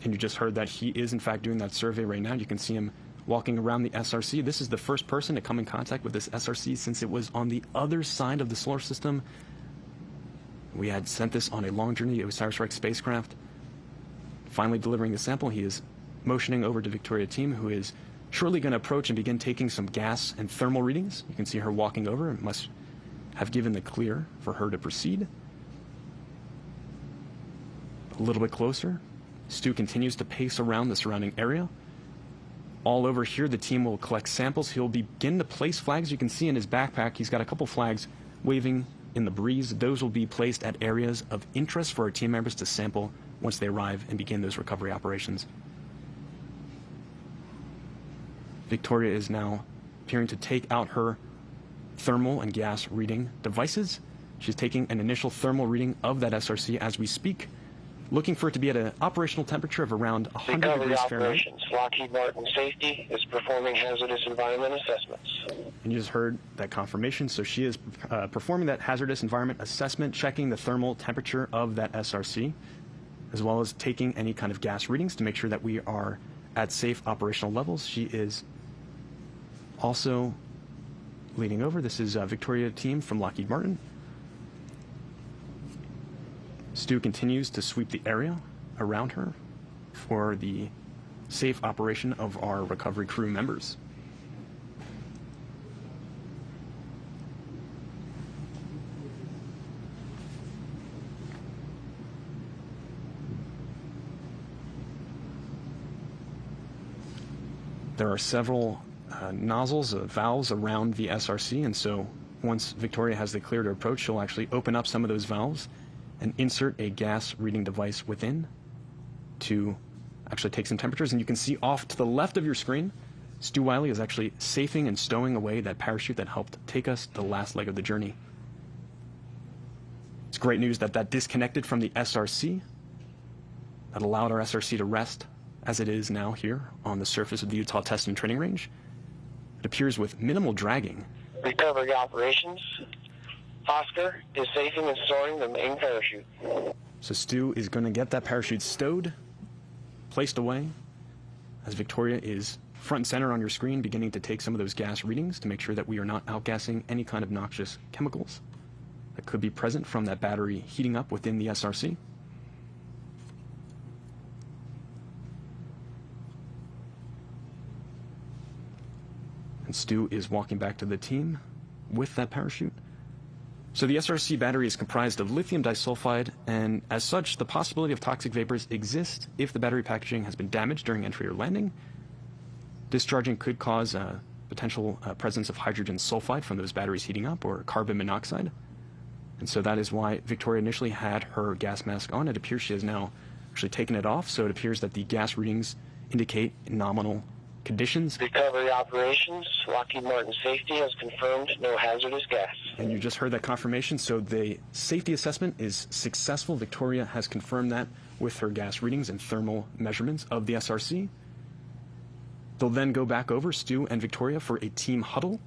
And you just heard that he is in fact doing that survey right now. You can see him walking around the SRC. This is the first person to come in contact with this SRC since it was on the other side of the solar system. We had sent this on a long journey, the OSIRIS-REx spacecraft. Finally delivering the sample, he is motioning over to Victoria team, who is shortly going to approach and begin taking some gas and thermal readings. You can see her walking over and must have given the clear for her to proceed. A little bit closer. Stu continues to pace around the surrounding area. All over here, the team will collect samples. He'll begin to place flags. You can see in his backpack, he's got a couple flags waving in the breeze. Those will be placed at areas of interest for our team members to sample once they arrive and begin those recovery operations. Victoria is now appearing to take out her thermal and gas reading devices. She's taking an initial thermal reading of that SRC as we speak, looking for it to be at an operational temperature of around 100 degrees Fahrenheit. Operations. Lockheed Martin Safety is performing hazardous environment assessments. And you just heard that confirmation. So she is performing that hazardous environment assessment, checking the thermal temperature of that SRC, as well as taking any kind of gas readings to make sure that we are at safe operational levels. She is also leading over. This is Victoria team from Lockheed Martin. Stu continues to sweep the area around her for the safe operation of our recovery crew members. There are several nozzles, valves around the SRC, and so once Victoria has the clear to approach, she'll actually open up some of those valves and insert a gas reading device within to actually take some temperatures. And you can see off to the left of your screen, Stu Wiley is actually safing and stowing away that parachute that helped take us the last leg of the journey. It's great news that that disconnected from the SRC. That allowed our SRC to rest as it is now here on the surface of the Utah Test and Training Range. It appears with minimal dragging. Recovery operations. Oscar is safing and storing the main parachute. So Stu is going to get that parachute stowed, placed away, as Victoria is front and center on your screen, beginning to take some of those gas readings to make sure that we are not outgassing any kind of noxious chemicals that could be present from that battery heating up within the SRC. And Stu is walking back to the team with that parachute. So the SRC battery is comprised of lithium disulfide, and as such, the possibility of toxic vapors exists if the battery packaging has been damaged during entry or landing. Discharging could cause potential presence of hydrogen sulfide from those batteries heating up, or carbon monoxide. And so that is why Victoria initially had her gas mask on. It appears she has now actually taken it off, so it appears that the gas readings indicate nominal conditions. Recovery operations. Lockheed Martin Safety has confirmed no hazardous gas. And you just heard that confirmation. So the safety assessment is successful. Victoria has confirmed that with her gas readings and thermal measurements of the SRC. They'll then go back over, Stu and Victoria, for a team huddle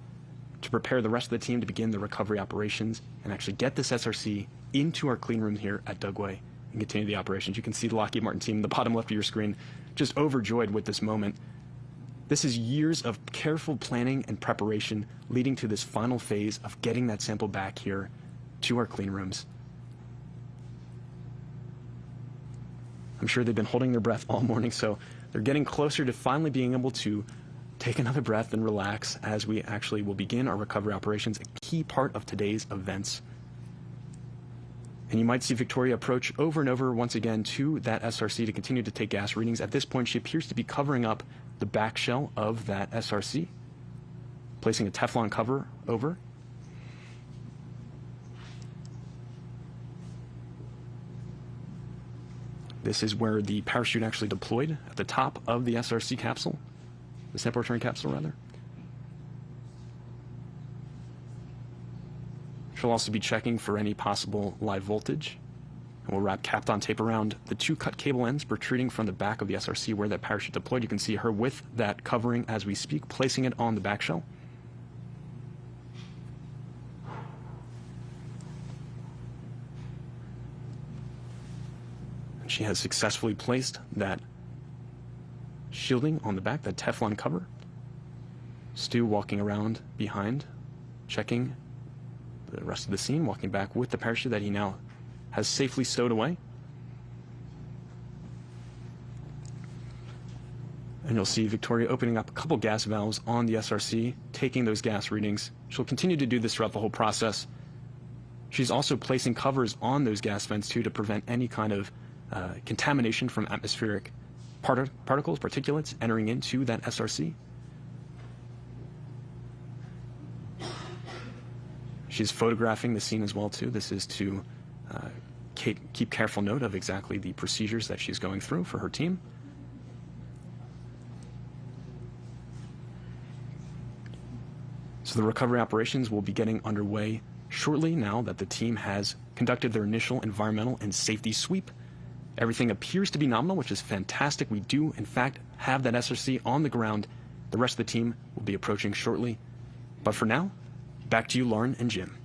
to prepare the rest of the team to begin the recovery operations and actually get this SRC into our clean room here at Dugway and continue the operations. You can see the Lockheed Martin team, the bottom left of your screen, just overjoyed with this moment. This is years of careful planning and preparation leading to this final phase of getting that sample back here to our clean rooms. I'm sure they've been holding their breath all morning, so they're getting closer to finally being able to take another breath and relax as we actually will begin our recovery operations, a key part of today's events. And you might see Victoria approach over and over once again to that SRC to continue to take gas readings. At this point, she appears to be covering up the back shell of that SRC, placing a Teflon cover over. This is where the parachute actually deployed at the top of the SRC capsule, the sample return capsule rather. She'll also be checking for any possible live voltage. And we'll wrap Kapton tape around the two cut cable ends protruding from the back of the SRC where that parachute deployed. You can see her with that covering as we speak, placing it on the back shell. And she has successfully placed that shielding on the back, that Teflon cover. Stu walking around behind, checking the rest of the scene, walking back with the parachute that he now has safely stowed away. And you'll see Victoria opening up a couple gas valves on the SRC, taking those gas readings. She'll continue to do this throughout the whole process. She's also placing covers on those gas vents too to prevent any kind of contamination from atmospheric particles, particulates entering into that SRC. She's photographing the scene as well too. This is to keep careful note of exactly the procedures that she's going through for her team. So the recovery operations will be getting underway shortly now that the team has conducted their initial environmental and safety sweep. Everything appears to be nominal, which is fantastic. We do, in fact, have that SRC on the ground. The rest of the team will be approaching shortly. But for now, back to you, Lauren and Jim.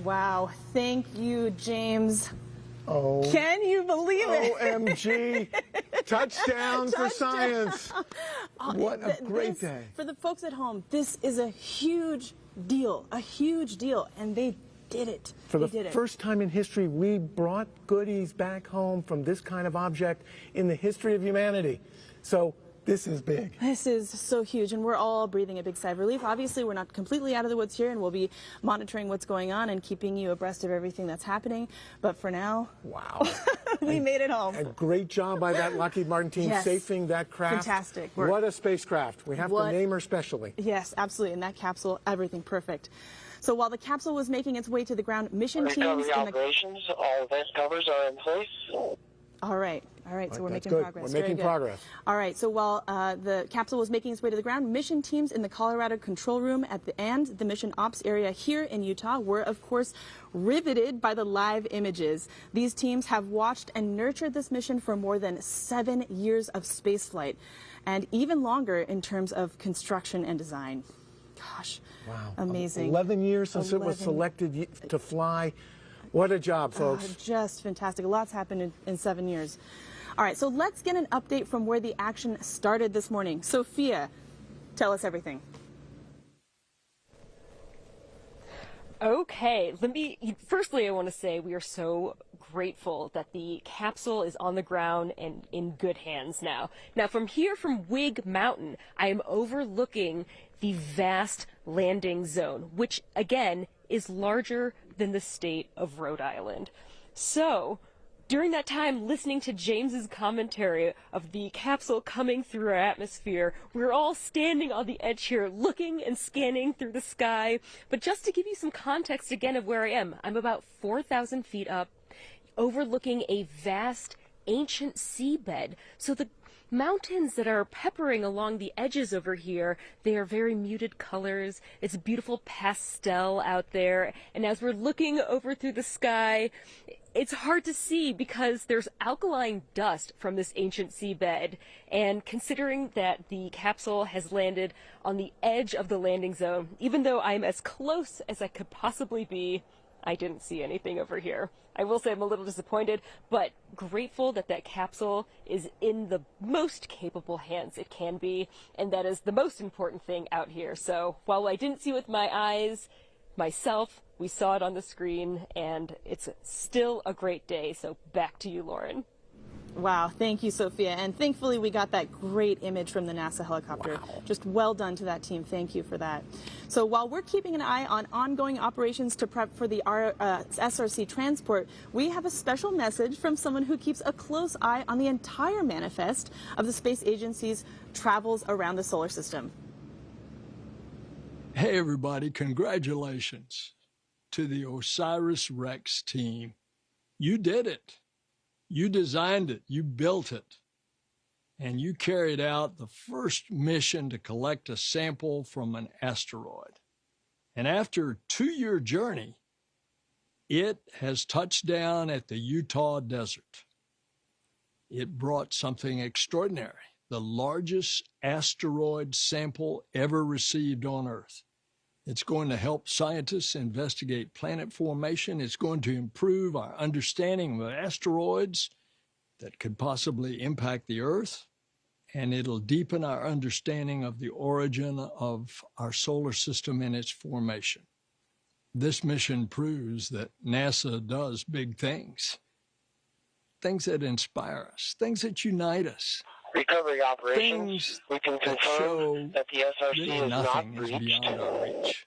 Wow. Thank you, James. Oh. Can you believe it? OMG. Touchdown for science. What a great day. For the folks at home, this is a huge deal, and they did it. For the first time in history, we brought goodies back home from this kind of object in the history of humanity. So this is big. This is so huge, and we're all breathing a big sigh of relief. Obviously, we're not completely out of the woods here, and we'll be monitoring what's going on and keeping you abreast of everything that's happening. But for now, wow, we made it home. A great job by that Lockheed Martin team, yes. safing that craft. Fantastic work. What a spacecraft. We have to name her specially. Yes, absolutely. In that capsule, everything perfect. So while the capsule was making its way to the ground, mission teams... operations, all event covers are in place. All right. So we're making good. progress. We're making progress. All right. So while the capsule was making its way to the ground, mission teams in the Colorado control room and the mission ops area here in Utah were, of course, riveted by the live images. These teams have watched and nurtured this mission for more than 7 years of spaceflight, and even longer in terms of construction and design. Gosh. Wow. Amazing. 11 years since it was selected to fly. What a job, folks. Just fantastic. A lot's happened in 7 years. All right, so let's get an update from where the action started this morning. Sophia, tell us everything. Okay, firstly, I want to say we are so grateful that the capsule is on the ground and in good hands now. Now, from here, from Whig Mountain, I am overlooking the vast landing zone, which, again, is larger than the state of Rhode Island. So, during that time, listening to James's commentary of the capsule coming through our atmosphere, we're all standing on the edge here, looking and scanning through the sky. But just to give you some context again of where I am, I'm about 4,000 feet up, overlooking a vast, ancient seabed. So the mountains that are peppering along the edges over here, they are very muted colors. It's a beautiful pastel out there. And as we're looking over through the sky, it's hard to see because there's alkaline dust from this ancient seabed. And considering that the capsule has landed on the edge of the landing zone, even though I'm as close as I could possibly be, I didn't see anything over here. I will say I'm a little disappointed, but grateful that that capsule is in the most capable hands it can be, and that is the most important thing out here. So while I didn't see with my eyes myself, we saw it on the screen, and it's still a great day. So back to you, Lauren. Wow, thank you, Sophia. And thankfully, we got that great image from the NASA helicopter. Wow. Just well done to that team. Thank you for that. So while we're keeping an eye on ongoing operations to prep for the SRC transport, we have a special message from someone who keeps a close eye on the entire manifest of the space agency's travels around the solar system. Hey, everybody, congratulations to the OSIRIS-REx team. You did it. You designed it. You built it. And you carried out the first mission to collect a sample from an asteroid. And after a 2-year journey, it has touched down at the Utah desert. It brought something extraordinary, the largest asteroid sample ever received on Earth. It's going to help scientists investigate planet formation. It's going to improve our understanding of asteroids that could possibly impact the Earth, and it'll deepen our understanding of the origin of our solar system and its formation. This mission proves that NASA does big things, things that inspire us, things that unite us. Recovery operations, we can confirm that the SRC is not breached. Beyond our reach.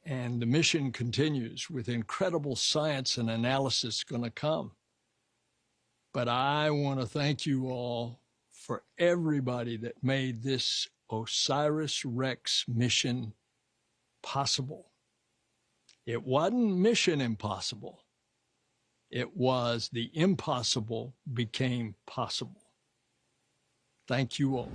And the mission continues with incredible science and analysis going to come. But I want to thank you all for everybody that made this OSIRIS-REx mission possible. It wasn't mission impossible. It was the impossible became possible. Thank you all.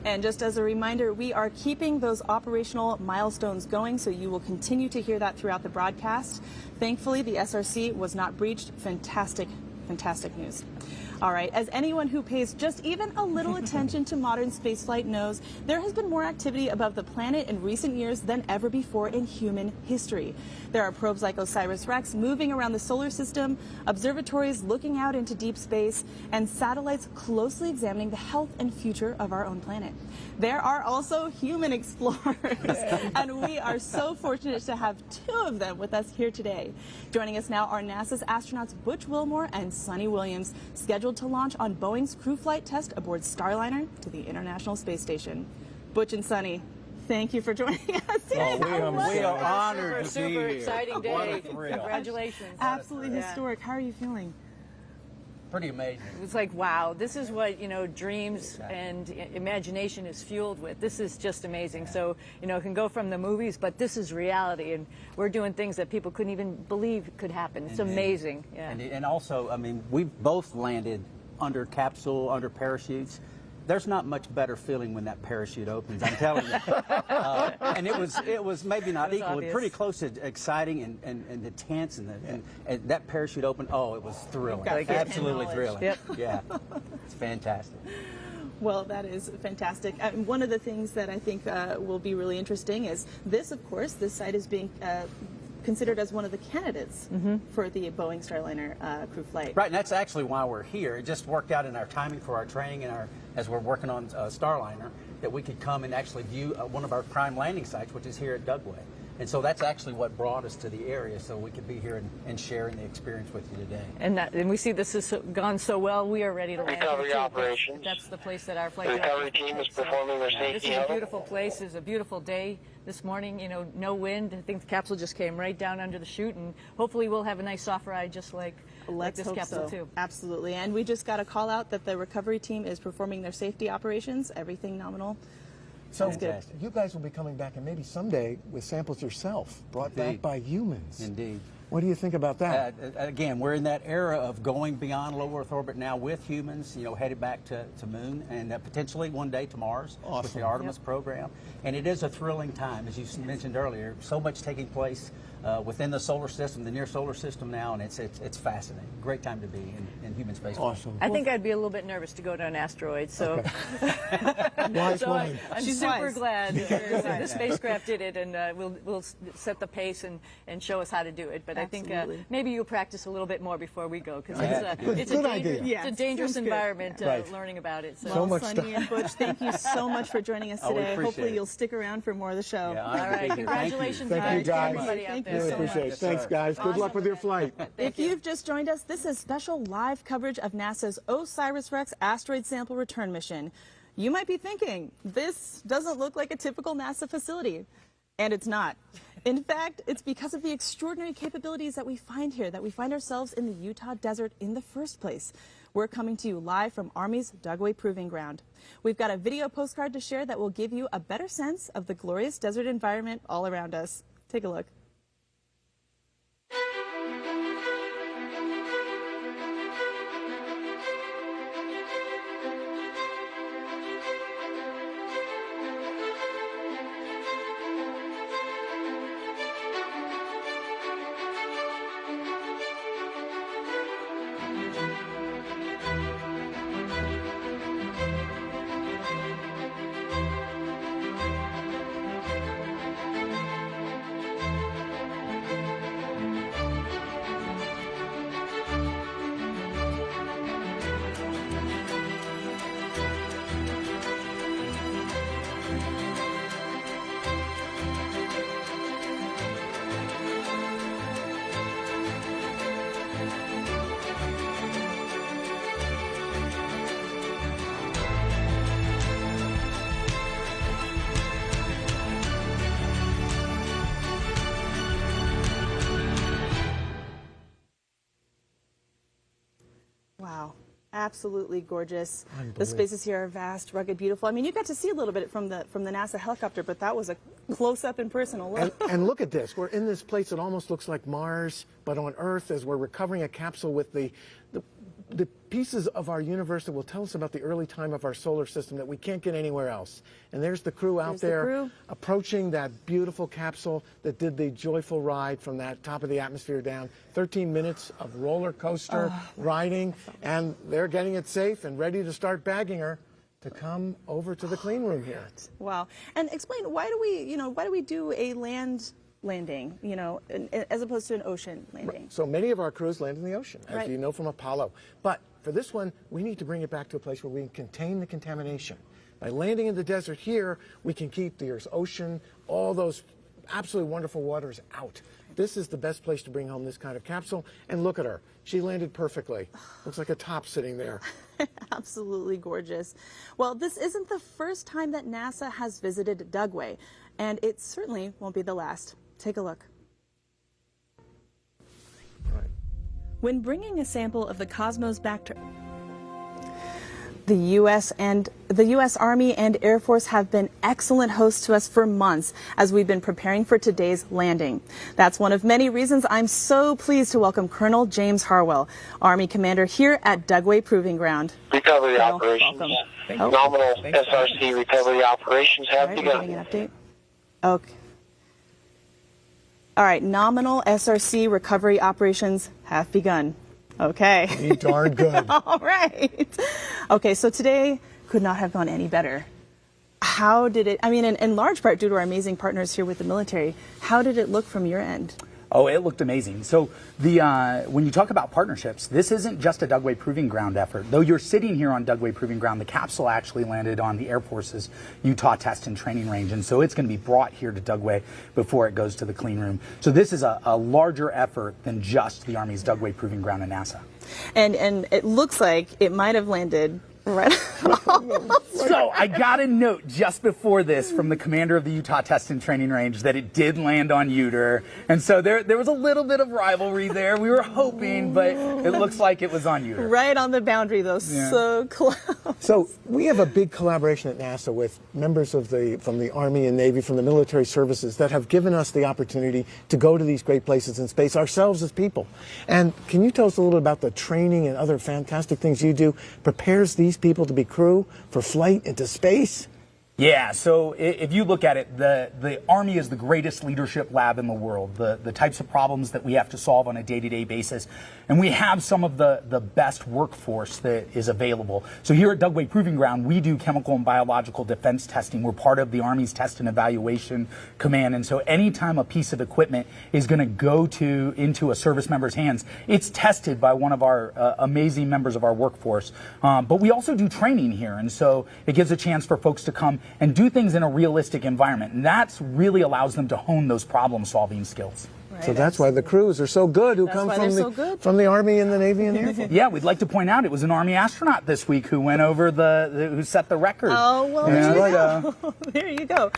And just as a reminder, we are keeping those operational milestones going, so you will continue to hear that throughout the broadcast. Thankfully, the SRC was not breached. Fantastic, fantastic news. All right, as anyone who pays just even a little attention to modern spaceflight knows, there has been more activity above the planet in recent years than ever before in human history. There are probes like OSIRIS-REx moving around the solar system, observatories looking out into deep space, and satellites closely examining the health and future of our own planet. There are also human explorers, and we are so fortunate to have 2 of them with us here today. Joining us now are NASA's astronauts Butch Wilmore and Suni Williams, scheduled to launch on Boeing's crew flight test aboard Starliner to the International Space Station. Butch and Suni, thank you for joining us. Oh, we are honored to be here. Super exciting day. What a thrill. Congratulations. Absolutely historic. How are you feeling? Pretty amazing. It's like, wow, this is what, dreams and imagination is fueled with. This is just amazing. So, it can go from the movies, but this is reality, and we're doing things that people couldn't even believe could happen. It's amazing. Yeah. And also, we've both landed under capsule, under parachutes. There's not much better feeling when that parachute opens, I'm telling you. And it was maybe not equal, obvious. Pretty close to exciting and intense, and that parachute opened, it was thrilling. Absolutely thrilling. Yep. Yeah, it's fantastic. Well, that is fantastic. One of the things that I think will be really interesting is this, of course, this site is being considered as one of the candidates for the Boeing Starliner crew flight. Right, and that's actually why we're here. It just worked out in our timing for our training and as we're working on Starliner, that we could come and actually view one of our prime landing sites, which is here at Dugway. And so that's actually what brought us to the area, so we could be here and sharing the experience with you today. And we see this has gone so well, we are ready to land here, Recovery too. operations. That's the place that our flight The recovery team is performing their safety This is a huddle. beautiful place. It's a beautiful day this morning. No wind. I think the capsule just came right down under the chute, and hopefully we'll have a nice soft ride just like this hope capsule so. too. Absolutely. And we just got a call out that the recovery team is performing their safety operations. Everything nominal. So Fantastic. you guys will be coming back, and maybe someday with samples yourself, brought back by humans. Indeed. What do you think about that? Again, we're in that era of going beyond low Earth orbit now with humans, headed back to Moon, and potentially one day to Mars with the Artemis program. And it is a thrilling time, as you mentioned earlier. So much taking place within the solar system, the near solar system now, and it's fascinating. Great time to be in human space. Awesome. I think I'd be a little bit nervous to go to an asteroid, so, Wise so woman. I'm She's super wise. glad the spacecraft did it, and we'll set the pace and show us how to do it. But I think maybe you'll practice a little bit more before we go, because it's a dangerous environment learning about it. So much Sunny and Butch, thank you so much for joining us today. Hopefully you'll stick around for more of the show. Yeah, all right, congratulations, Thank you, guys. everybody out there. Really appreciate it. Thanks, guys. Good luck with your flight. If you've just joined us, this is special live coverage of NASA's OSIRIS-REx asteroid sample return mission. You might be thinking, this doesn't look like a typical NASA facility. And it's not. In fact, it's because of the extraordinary capabilities that we find here, that we find ourselves in the Utah desert in the first place. We're coming to you live from Army's Dugway Proving Ground. We've got a video postcard to share that will give you a better sense of the glorious desert environment all around us. Take a look. Wow, absolutely gorgeous. The spaces here are vast, rugged, beautiful. I mean, you got to see a little bit from the NASA helicopter, but that was a close-up and personal look. And look at this. We're in this place that almost looks like Mars, but on Earth, as we're recovering a capsule with the pieces of our universe that will tell us about the early time of our solar system that we can't get anywhere else. And there's the crew out there approaching that beautiful capsule that did the joyful ride from that top of the atmosphere down. 13 minutes of roller coaster riding, and they're getting it safe and ready to start bagging her to come over to the clean room here. Wow. And explain, why do we do a landing, as opposed to an ocean landing? Right. So many of our crews land in the ocean, as you know from Apollo. But for this one, we need to bring it back to a place where we can contain the contamination. By landing in the desert here, we can keep the Earth's ocean, all those absolutely wonderful waters out. This is the best place to bring home this kind of capsule. And look at her. She landed perfectly. Looks like a top sitting there. Absolutely gorgeous. Well, this isn't the first time that NASA has visited Dugway, and it certainly won't be the last. Take a look. When bringing a sample of the cosmos back to the U.S. Army and Air Force have been excellent hosts to us for months as we've been preparing for today's landing. That's one of many reasons I'm so pleased to welcome Colonel James Harwell, Army Commander here at Dugway Proving Ground. Recovery operations. Nominal SRC recovery operations have begun. Getting an update. Okay. All right, nominal SRC recovery operations have begun. Okay. Pretty darn good. All right. Okay, so today could not have gone any better. How did it, I mean, in large part due to our amazing partners here with the military, how did it look from your end? Oh, it looked amazing. So when you talk about partnerships, this isn't just a Dugway Proving Ground effort. Though you're sitting here on Dugway Proving Ground, the capsule actually landed on the Air Force's Utah Test and Training Range, and so it's going to be brought here to Dugway before it goes to the clean room. So this is a larger effort than just the Army's Dugway Proving Ground and NASA. And it looks like it might have landed right. So I got a note just before this from the commander of the Utah Test and Training Range that it did land on Uter. And so there was a little bit of rivalry there. We were hoping, but it looks like it was on Uter. Right on the boundary, though. Yeah. So close. So we have a big collaboration at NASA with members from the Army and Navy, from the military services that have given us the opportunity to go to these great places in space ourselves as people. And can you tell us a little about the training and other fantastic things you do prepares these people to be crew for flight into space? Yeah, so if you look at it, the Army is the greatest leadership lab in the world, the types of problems that we have to solve on a day-to-day basis. And we have some of the best workforce that is available. So here at Dugway Proving Ground, we do chemical and biological defense testing. We're part of the Army's Test and Evaluation Command. And so anytime a piece of equipment is going to go into a service member's hands, it's tested by one of our amazing members of our workforce. But we also do training here. And so it gives a chance for folks to come and do things in a realistic environment. And that really allows them to hone those problem-solving skills. Right. So that's why the crews are so good who come from the Army and the Navy and the Air Force. Yeah, we'd like to point out it was an Army astronaut this week who went over who set the record. Oh, well, there you go.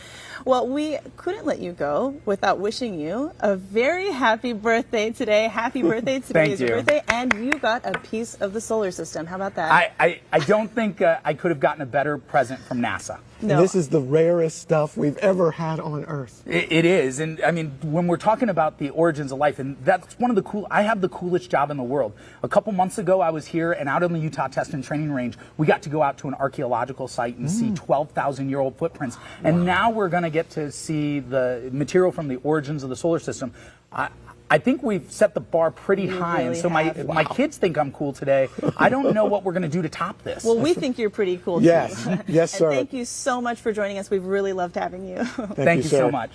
Well, we couldn't let you go without wishing you a very happy birthday today. Happy birthday. Today is your birthday, and you got a piece of the solar system. How about that? I don't think I could have gotten a better present from NASA. No. And this is the rarest stuff we've ever had on Earth. It is. And I mean, when we're talking about the origins of life, and that's one of the I have the coolest job in the world. A couple months ago, I was here, and out on the Utah Test and Training Range, we got to go out to an archaeological site and see 12,000-year-old footprints. And now we're going to get to see the material from the origins of the solar system. I think we've set the bar pretty high, and so my kids think I'm cool today. I don't know what we're going to do to top this. Well, we think you're pretty cool, too. Yes, yes, sir. And thank you so much for joining us. We've really loved having you. Thank you so much.